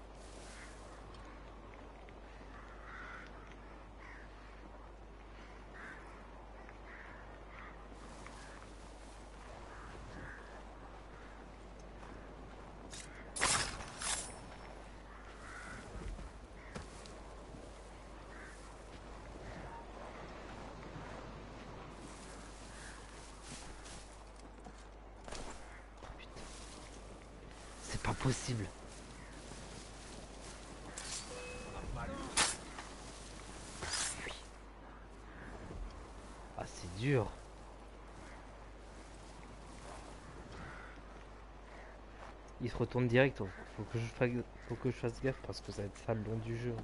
C'est pas possible. Ah, c'est dur. Il se retourne direct. Faut que je fasse gaffe parce que ça va être ça le long du jeu.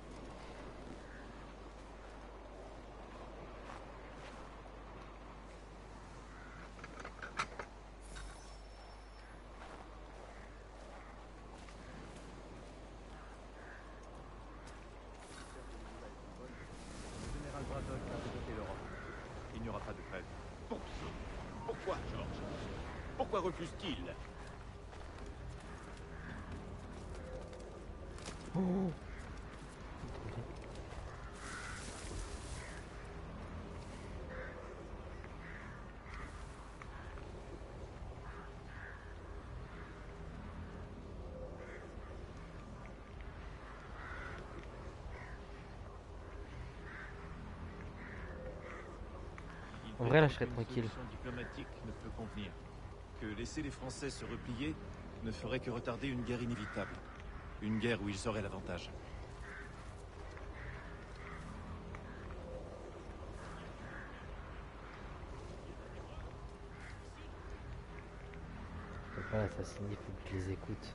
Le général Braddock a de Pourquoi, George? Pourquoi refuse-t-il? Oh. En vrai, là, je serais tranquille. Une solution diplomatique ne peut convenir. Que laisser les Français se replier ne ferait que retarder une guerre inévitable. Une guerre où ils auraient l'avantage. Je peux pas l'assassiner, il faut que je les écoute.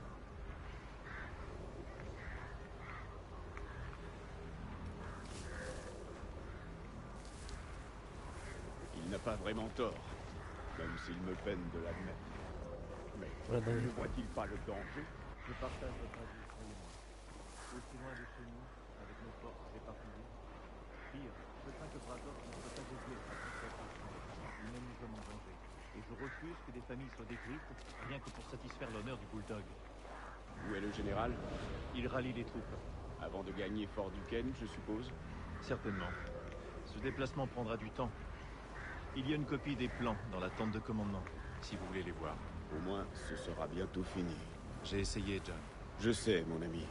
Il n'a pas vraiment tort, même s'il me peine de l'admettre. Mais Voilà, dans ne les- voit-il pas le danger? Je partage votre avis, croyez-moi. Aussi loin de chez nous, avec nos forces éparpillées. Pire, je crains que Braddock ne soit aveuglé par cette situation. Il mène nos hommes en danger. Et je refuse que des familles soient détruites, rien que pour satisfaire l'honneur du Bulldog. Où est le général? Il rallie les troupes. Avant de gagner Fort Duquesne, je suppose? Certainement. Ce déplacement prendra du temps. Il y a une copie des plans dans la tente de commandement, si vous voulez les voir. Au moins, ce sera bientôt fini. J'ai essayé, John. Je sais, mon ami.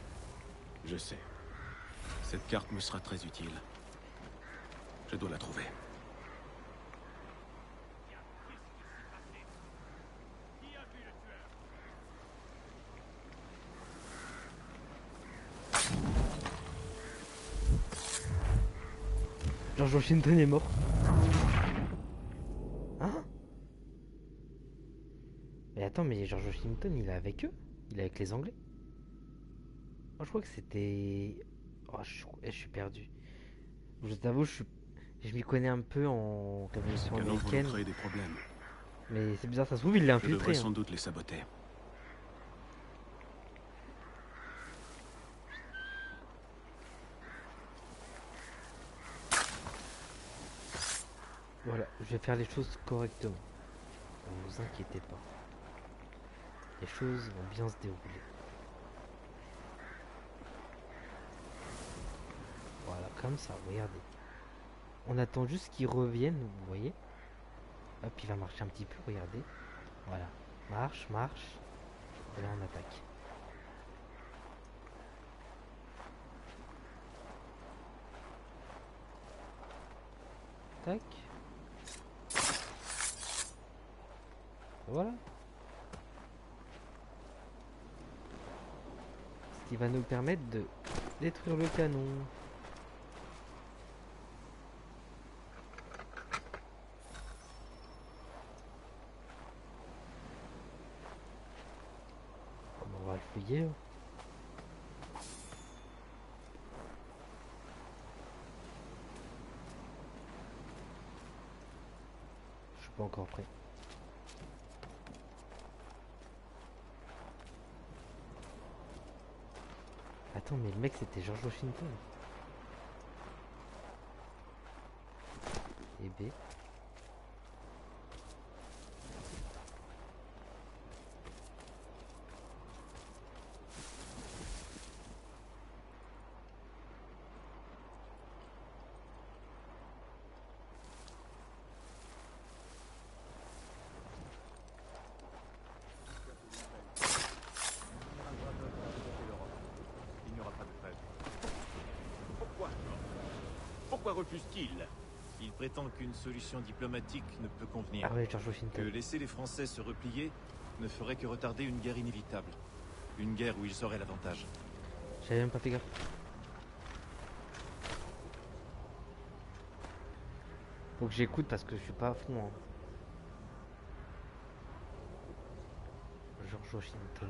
Je sais. Cette carte me sera très utile. Je dois la trouver. George Washington est mort. Hein? Mais attends, mais George Washington, il est avec eux? Il est avec les Anglais? Moi, je crois que c'était... Oh, je suis perdu. Je t'avoue, je m'y connais un peu en révolution Canon vont américaine. créer des problèmes. Mais c'est bizarre, ça se trouve, il l'a Je devrais infiltré. sans Hein. doute les saboter. Voilà, je vais faire les choses correctement. Ne vous inquiétez pas. Les choses vont bien se dérouler. Voilà, comme ça, regardez. On attend juste qu'ils reviennent, vous voyez. Hop, il va marcher un petit peu, regardez. Voilà, marche, marche. Et là, on attaque. Tac. Voilà. Ce qui va nous permettre de détruire le canon. On va le fouiller. Hein. Je suis pas encore prêt. Attends, mais le mec c'était George Washington. Et B. Il n'y aura pas de trêve. Pourquoi, George? Pourquoi refuse-t-il? Il prétend qu'une solution diplomatique ne peut convenir. Ah ouais, George Que Washington. laisser les Français se replier ne ferait que retarder une guerre inévitable. Une guerre où ils auraient l'avantage. J'avais même pas fait gaffe. Faut que j'écoute parce que je suis pas à fond. Hein. George Washington.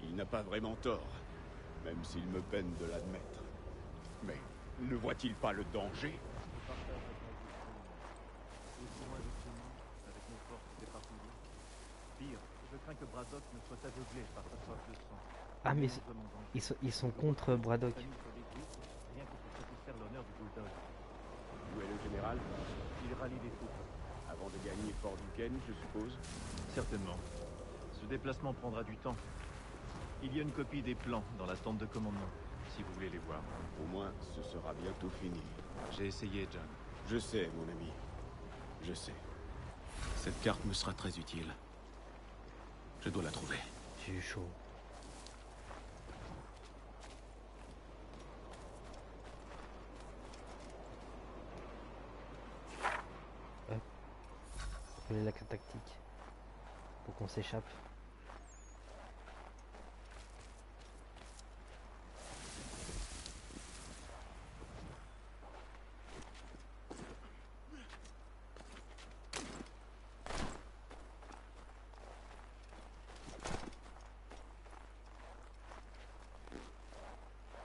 Il n'a pas vraiment tort, même s'il me peine de l'admettre. Mais ne voit-il pas le danger? Je partage votre avis, croyez-moi. Aussi loin de chez nous, avec nos forces éparpillées. Pire, je crains que Braddock ne soit aveuglé par sa soif de sang. Ah, mais Il mène nos hommes en danger. ils sont contre Braddock. Famille sur les routes, rien que pour satisfaire l'honneur du Bulldog. Où est le général? Il rallie les troupes. Avant de gagner Fort Duquesne, je suppose. Certainement. Ce déplacement prendra du temps. Il y a une copie des plans dans la tente de commandement, si vous voulez les voir. Au moins, ce sera bientôt fini. J'ai essayé, John. Je sais, mon ami. Je sais. Cette carte me sera très utile. Je dois la trouver. J'ai eu chaud. Hop. Appeler la carte tactique. Pour qu'on s'échappe.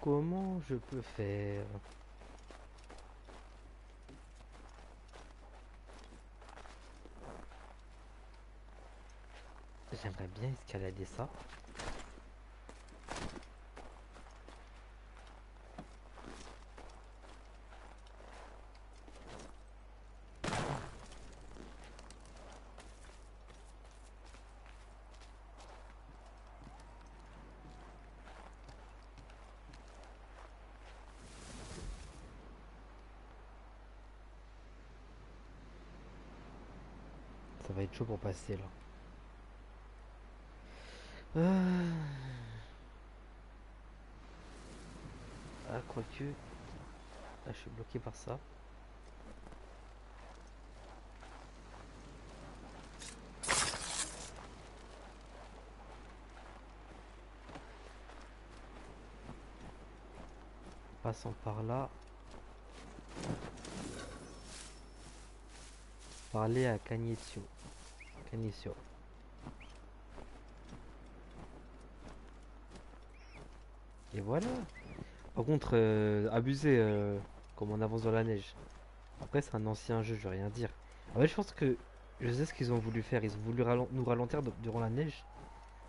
Comment je peux faire? J'aimerais bien escalader ça. Ça va être chaud pour passer là. Ah, quoique. Là, je suis bloqué par ça. Passant par là. Parler à Cagnecio. Cagnecio. Et voilà. Par contre, abusé comme on avance dans la neige. Après, c'est un ancien jeu, je vais rien dire. En vrai, je pense que je sais ce qu'ils ont voulu faire. Ils ont voulu nous ralentir durant la neige.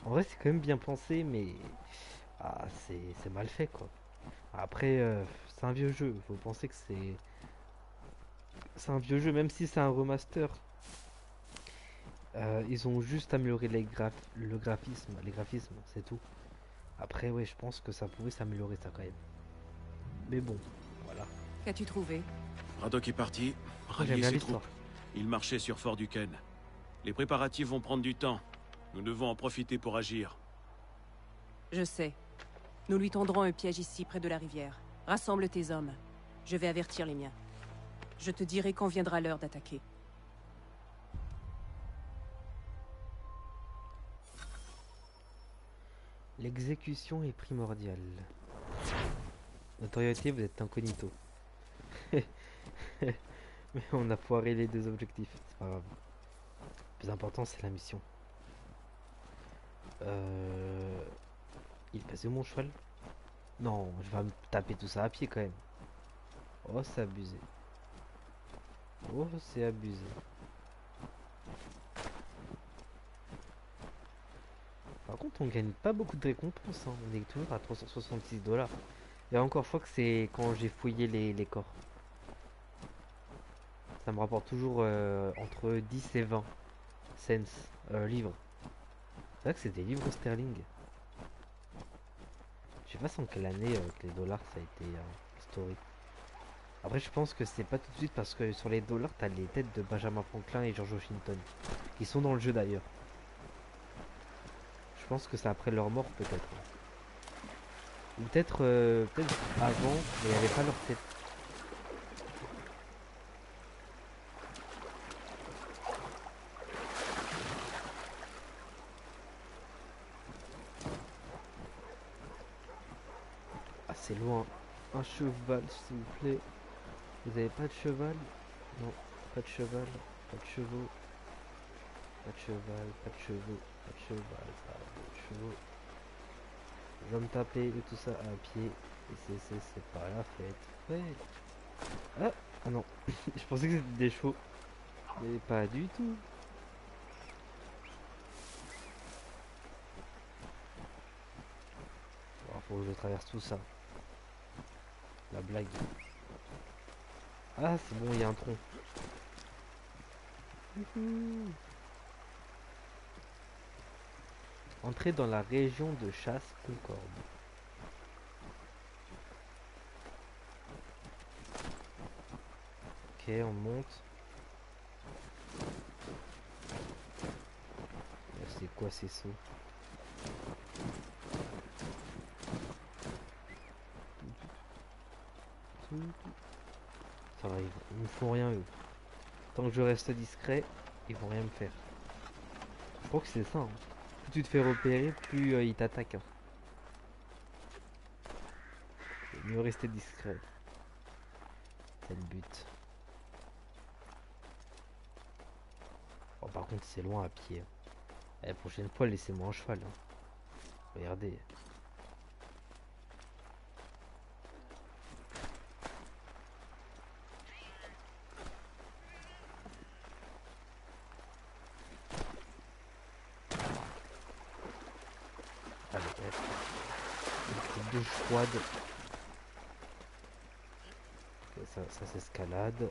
En vrai, c'est quand même bien pensé, mais ah, c'est mal fait quoi. Après, c'est un vieux jeu. Faut penser que c'est un vieux jeu, même si c'est un remaster. Ils ont juste amélioré le graphisme, les graphismes, c'est tout. Après, ouais, je pense que ça pouvait s'améliorer ça quand même. Mais bon, voilà. Qu'as-tu trouvé? Braddock est parti, J'aime rallier bien ses l'histoire. troupes. Il marchait sur Fort Duquesne. Les préparatifs vont prendre du temps. Nous devons en profiter pour agir. Je sais. Nous lui tendrons un piège ici, près de la rivière. Rassemble tes hommes. Je vais avertir les miens. Je te dirai quand viendra l'heure d'attaquer. L'exécution est primordiale. Notoriété, vous êtes incognito. Mais on a foiré les deux objectifs, c'est pas grave. Le plus important, c'est la mission. Il passe où mon cheval? Non, je vais me taper tout ça à pied quand même. Oh, c'est abusé. Oh, c'est abusé. Par contre, on gagne pas beaucoup de récompenses, hein. On est toujours à 366 $. Et encore, je crois que c'est quand j'ai fouillé les corps. Ça me rapporte toujours entre 10 et 20 cents livres. C'est vrai que c'est des livres sterling. Je sais pas si en quelle année avec les dollars ça a été instauré. Après, je pense que c'est pas tout de suite parce que sur les dollars, t'as les têtes de Benjamin Franklin et George Washington. Qui sont dans le jeu d'ailleurs. Je pense que c'est après leur mort peut-être. Ou peut-être avant, mais il n'y avait pas leur tête. Ah, c'est loin. Un cheval, s'il vous plaît. Vous avez pas de cheval? Non, pas de cheval, pas de chevaux. Pas de cheval, pas de chevaux, pas de cheval, pas de chevaux. Je vais me taper tout ça à pied. Et c'est pas la fête. Ouais. Ah non. Je pensais que c'était des chevaux. Mais pas du tout. Faut que je traverse tout ça. La blague. Ah, c'est bon, il y a un tronc. Youhou. Entrer dans la région de chasse Concorde. Ok, on monte. C'est quoi ces sauts? Ça va, ils me font rien eux. Tant que je reste discret, ils vont rien me faire. Je crois que c'est ça. Hein. Plus tu te fais repérer, plus ils t'attaquent. Hein. Mieux rester discret. C'est le but. Oh, par contre, c'est loin à pied. La prochaine fois, laissez-moi en cheval. Hein. Regardez. Allez, hop. Une petite douche froide. Ok, ça s'escalade.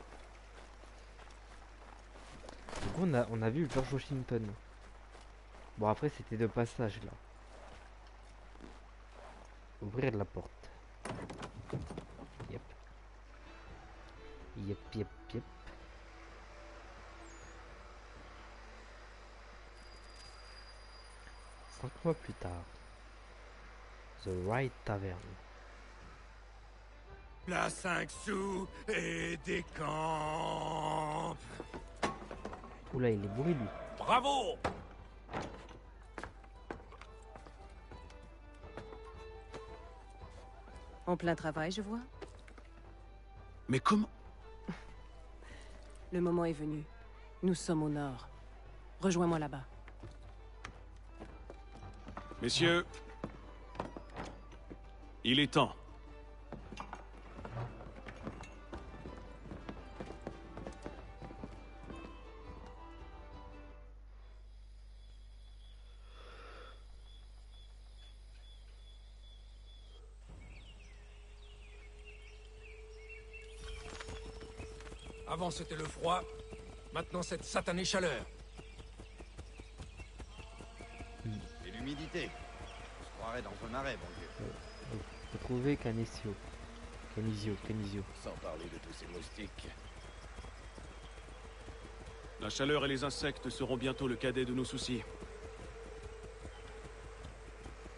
Du coup, on a vu George Washington. Bon, après, c'était de passage là. Ouvrir la porte. Yep. Yep, yep, yep. 5 mois plus tard. The Right Tavern. La 5 sous et des camps. Oula, il est bourré lui. Bravo! En plein travail, je vois. Mais comment? Le moment est venu. Nous sommes au nord. Rejoins-moi là-bas. Messieurs, il est temps. Avant c'était le froid, maintenant cette satanée chaleur. Et l'humidité. On se croirait dans un arrêt, bon Dieu. Faut trouver Canisio. Canisio. Sans parler de tous ces moustiques. La chaleur et les insectes seront bientôt le cadet de nos soucis.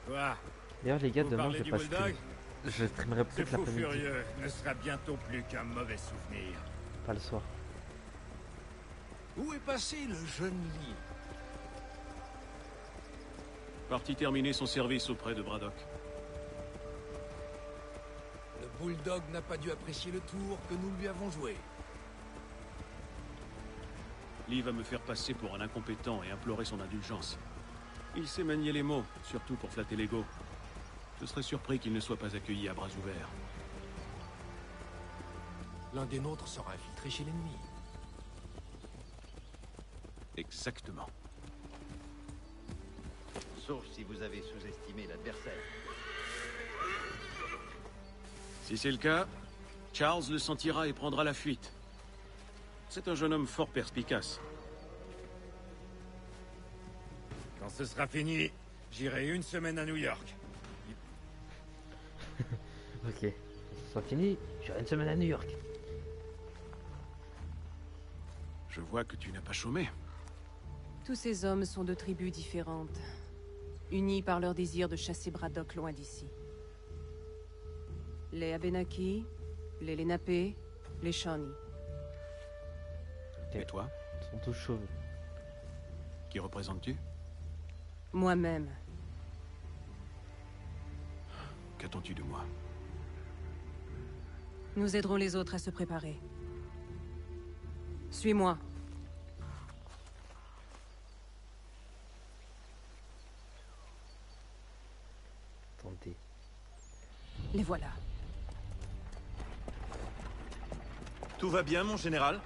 Quoi? D'ailleurs les gars, Vous demain parlez je du passe bulldog? Je streamerai Ce peut-être fou l'après-midi. furieux ne sera bientôt plus qu'un mauvais souvenir. Pas le soir. Où est passé le jeune lit? Parti terminer son service auprès de Braddock. Le bulldog n'a pas dû apprécier le tour que nous lui avons joué. Lee va me faire passer pour un incompétent et implorer son indulgence. Il sait manier les mots, surtout pour flatter l'ego. Je serais surpris qu'il ne soit pas accueilli à bras ouverts. L'un des nôtres sera infiltré chez l'ennemi. Exactement. Sauf si vous avez sous-estimé l'adversaire. Si c'est le cas, Charles le sentira et prendra la fuite. C'est un jeune homme fort perspicace. Quand ce sera fini, j'irai une semaine à New York. Ok. Quand ce sera fini, j'irai une semaine à New York. Je vois que tu n'as pas chômé. Tous ces hommes sont de tribus différentes, unis par leur désir de chasser Braddock loin d'ici. Les Abenaki, les Lenape, les Shawnee. Et toi, Ils sont tous chauves. qui représentes-tu? Moi-même. Qu'attends-tu de moi? Nous aiderons les autres à se préparer. Suis-moi. Attendez. Les voilà. Tout va bien, mon général?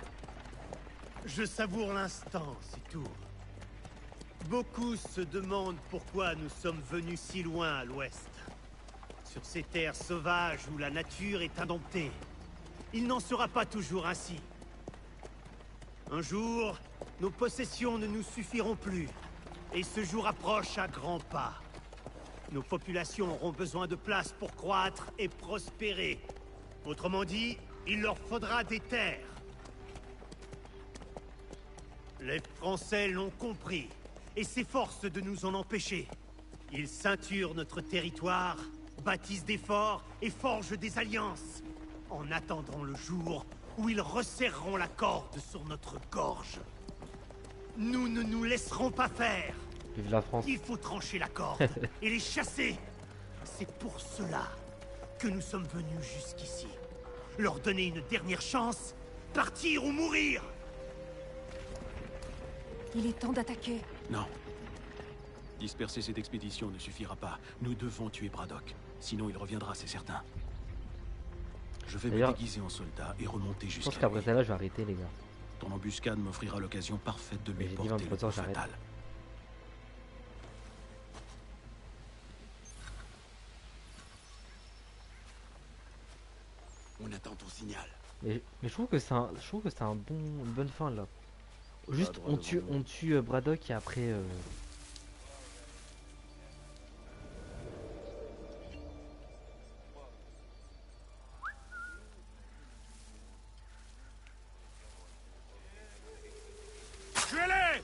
Je savoure l'instant, c'est tout. Beaucoup se demandent pourquoi nous sommes venus si loin à l'ouest. Sur ces terres sauvages où la nature est indomptée, il n'en sera pas toujours ainsi. Un jour, nos possessions ne nous suffiront plus, et ce jour approche à grands pas. Nos populations auront besoin de place pour croître et prospérer. Autrement dit, il leur faudra des terres. Les Français l'ont compris, et s'efforcent de nous en empêcher. Ils ceinturent notre territoire, bâtissent des forts et forgent des alliances, en attendant le jour où ils resserreront la corde sur notre gorge. Nous ne nous laisserons pas faire. Vive la France. Il faut trancher la corde et les chasser. C'est pour cela que nous sommes venus jusqu'ici. Leur donner une dernière chance, partir ou mourir. Il est temps d'attaquer. Non. Disperser cette expédition ne suffira pas. Nous devons tuer Braddock. Sinon il reviendra, c'est certain. Je vais me D'ailleurs, déguiser en soldat et remonter Je pense jusqu'à qu'après lui. celle-là, je vais arrêter, les gars. Ton embuscade m'offrira l'occasion parfaite de lui J'ai dit porter 23 le coup heures, j'arrête. fatal. On attend ton signal. Mais je trouve que c'est une bonne fin là. Juste droit devant on tue Braddock et après Tuez-les!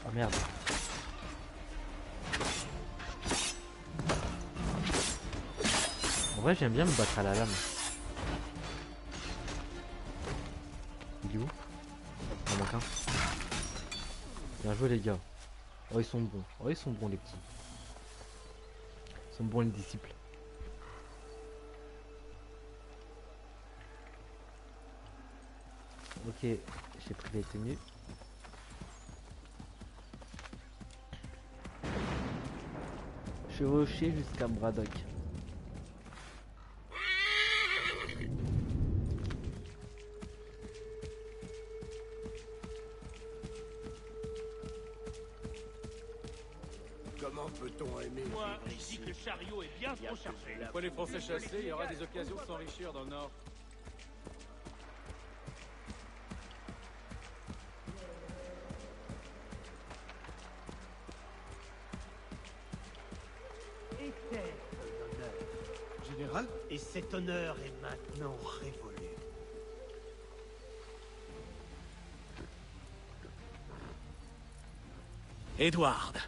ah merde. En vrai, j'aime bien me battre à la lame. Il est où? Il en manque un. Bien joué les gars. Oh ils sont bons. Oh ils sont bons les petits. Ils sont bons les disciples. Ok, j'ai pris les tenues. Chevaucher jusqu'à Braddock. Comment peut-on aimer Moi, vivre je ici? dis que le chariot est bien trop chargé. Une fois les Français chassés, il y aura des occasions de s'enrichir dans le Nord. Général, et cet honneur est maintenant révolu. Edward.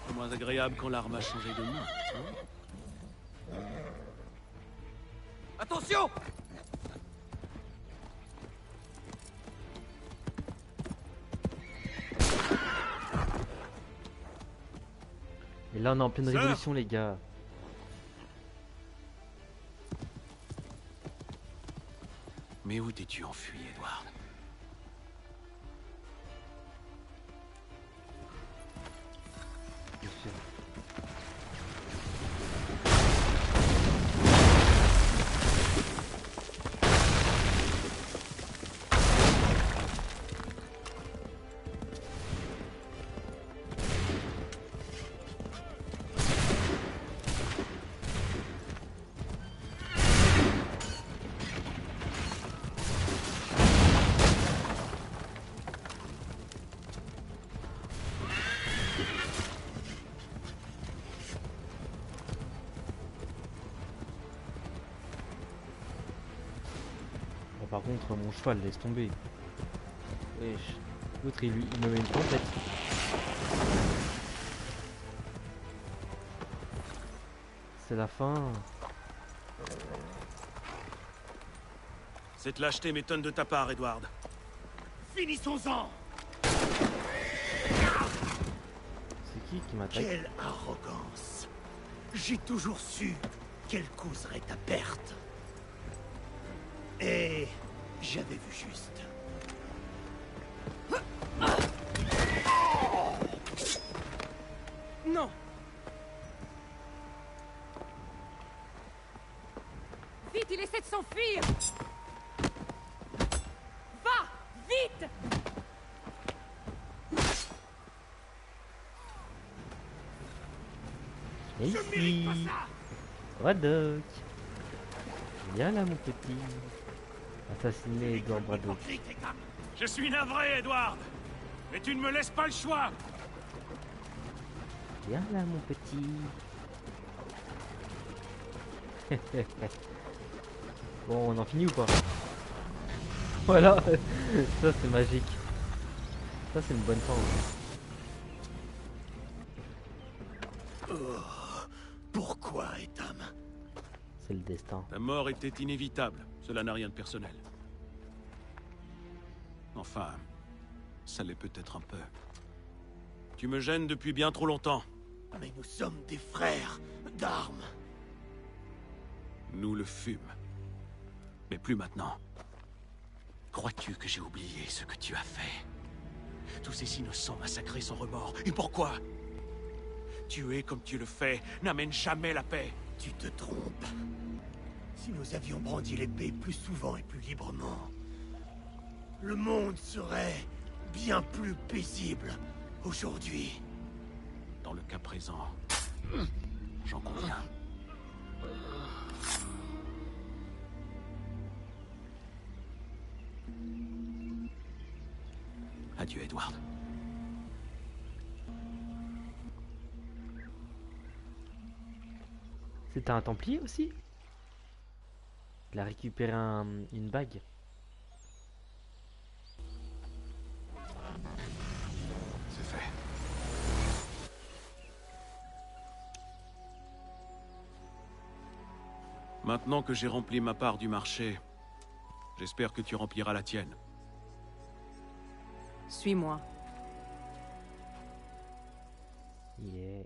C'est moins agréable quand l'arme a changé de main. Attention! Et là on est en pleine Sir. révolution les gars. Mais où t'es-tu enfui, Edward? Bien sûr. Bon, par contre mon cheval laisse tomber. Wesh. L'autre il me met une tempête. C'est la fin. Cette lâcheté m'étonne de ta part, Edward. Finissons-en! C'est qui m'attaque? Quelle arrogance! J'ai toujours su qu'elle causerait ta perte. Et j'avais vu juste. Non! Il essaie de s'enfuir. Va, vite! Ici. Braddock. Viens là, mon petit. Assassiné Edward Braddock. Je suis navré, Edward. Mais tu ne me laisses pas le choix. Viens là, mon petit. Bon, on en finit ou pas? Voilà. Ça, c'est magique. Ça, c'est une bonne fin. Pourquoi, Etam? C'est le destin. Ta mort était inévitable. Cela n'a rien de personnel. Enfin, ça l'est peut-être un peu. Tu me gênes depuis bien trop longtemps. Mais nous sommes des frères d'armes. Nous le fûmes. Mais plus maintenant. Crois-tu que j'ai oublié ce que tu as fait? Tous ces innocents massacrés sans remords. Et pourquoi? Tuer comme tu le fais n'amène jamais la paix. Tu te trompes. Si nous avions brandi l'épée plus souvent et plus librement, le monde serait bien plus paisible aujourd'hui. Dans le cas présent, j'en conviens. Adieu, Edward. C'était un Templier aussi? Il a récupéré une bague. C'est fait. Maintenant que j'ai rempli ma part du marché, j'espère que tu rempliras la tienne. Suis-moi. Yeah.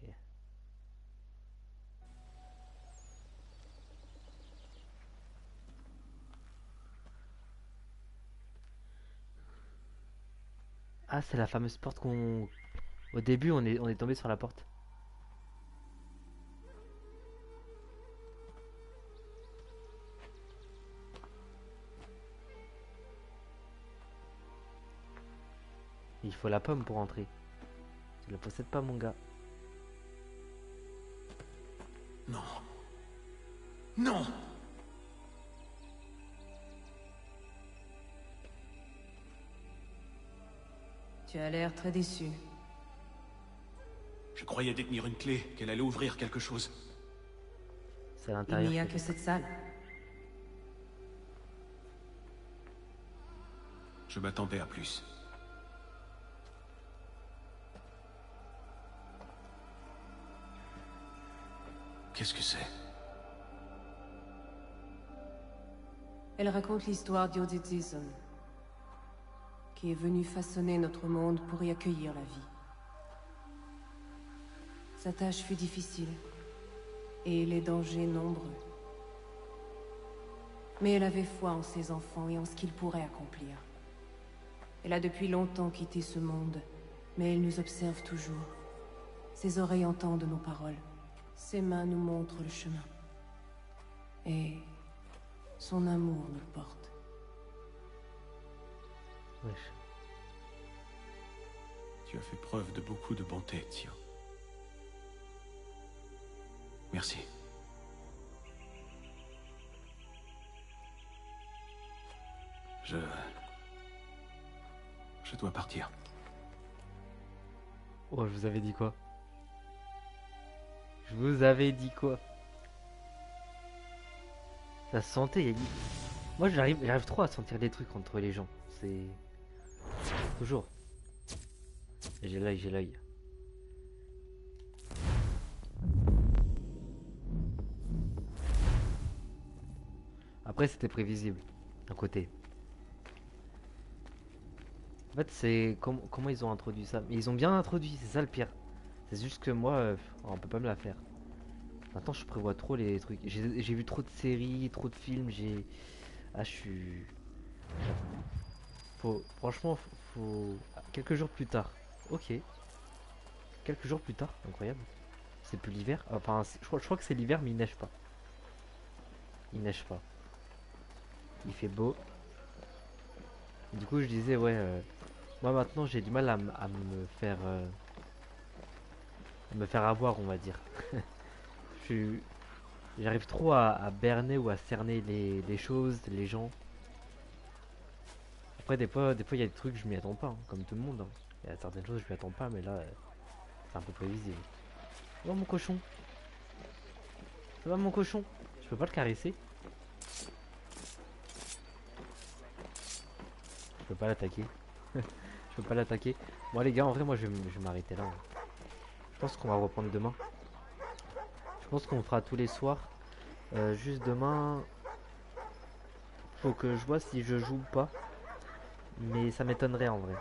Ah, c'est la fameuse porte qu'on... Au début, on est tombé sur la porte. Il faut la pomme pour entrer. Tu la possèdes pas, mon gars. Non. Non! Tu as l'air très déçu. Je croyais détenir une clé, qu'elle allait ouvrir quelque chose. C'est à Il l'intérieur. n'y a que cette salle. Je m'attendais à plus. Qu'est-ce que c'est? Elle raconte l'histoire d'Yodizizon, qui est venu façonner notre monde pour y accueillir la vie. Sa tâche fut difficile, et les dangers nombreux. Mais elle avait foi en ses enfants et en ce qu'ils pourraient accomplir. Elle a depuis longtemps quitté ce monde, mais elle nous observe toujours. Ses oreilles entendent nos paroles. Ses mains nous montrent le chemin. Et son amour nous porte. Wesh. Tu as fait preuve de beaucoup de bonté, Tio. Merci. Je dois partir. Oh, je vous avais dit quoi? Je vous avais dit quoi? Ça se sentait, Yannick. Moi, j'arrive trop à sentir des trucs entre les gens. C'est... Toujours. J'ai l'œil, j'ai l'œil. Après, c'était prévisible, d'un côté. En fait, c'est... Comment ils ont introduit ça? Mais ils ont bien introduit, c'est ça le pire. C'est juste que moi, on peut pas me la faire. Maintenant, je prévois trop les trucs. J'ai vu trop de séries, trop de films, Ah, je suis... Franchement, faut... Quelques jours plus tard. Ok. Quelques jours plus tard, incroyable. C'est plus l'hiver. Enfin, je crois que c'est l'hiver, mais il neige pas. Il neige pas. Il fait beau. Du coup je disais ouais, moi maintenant j'ai du mal à me faire avoir, on va dire. J'arrive trop à berner ou à cerner les choses, les gens. Après des fois il y a des trucs je m'y attends pas, hein, comme tout le monde, hein. Il y a certaines choses je m'y attends pas, mais là c'est un peu prévisible. Oh mon cochon. Ça va mon cochon? Je peux pas le caresser? Je peux pas l'attaquer. Je peux pas l'attaquer. Bon les gars, en vrai moi je vais m'arrêter là, hein. Je pense qu'on va reprendre demain. Je pense qu'on fera tous les soirs. Juste demain, faut que je vois si je joue ou pas. Mais ça m'étonnerait en vrai.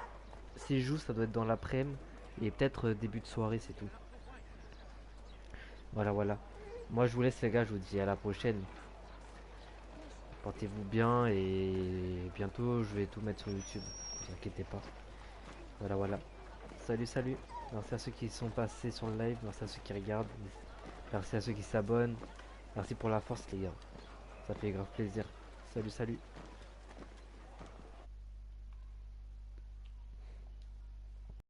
Si je joue, ça doit être dans l'après-midi. Et peut-être début de soirée, c'est tout. Voilà, voilà. Moi, je vous laisse les gars, je vous dis à la prochaine. Portez-vous bien et bientôt, je vais tout mettre sur YouTube. Ne vous inquiétez pas. Voilà, voilà. Salut, salut. Merci à ceux qui sont passés sur le live. Merci à ceux qui regardent. Merci à ceux qui s'abonnent. Merci pour la force, les gars. Ça fait grave plaisir. Salut, salut.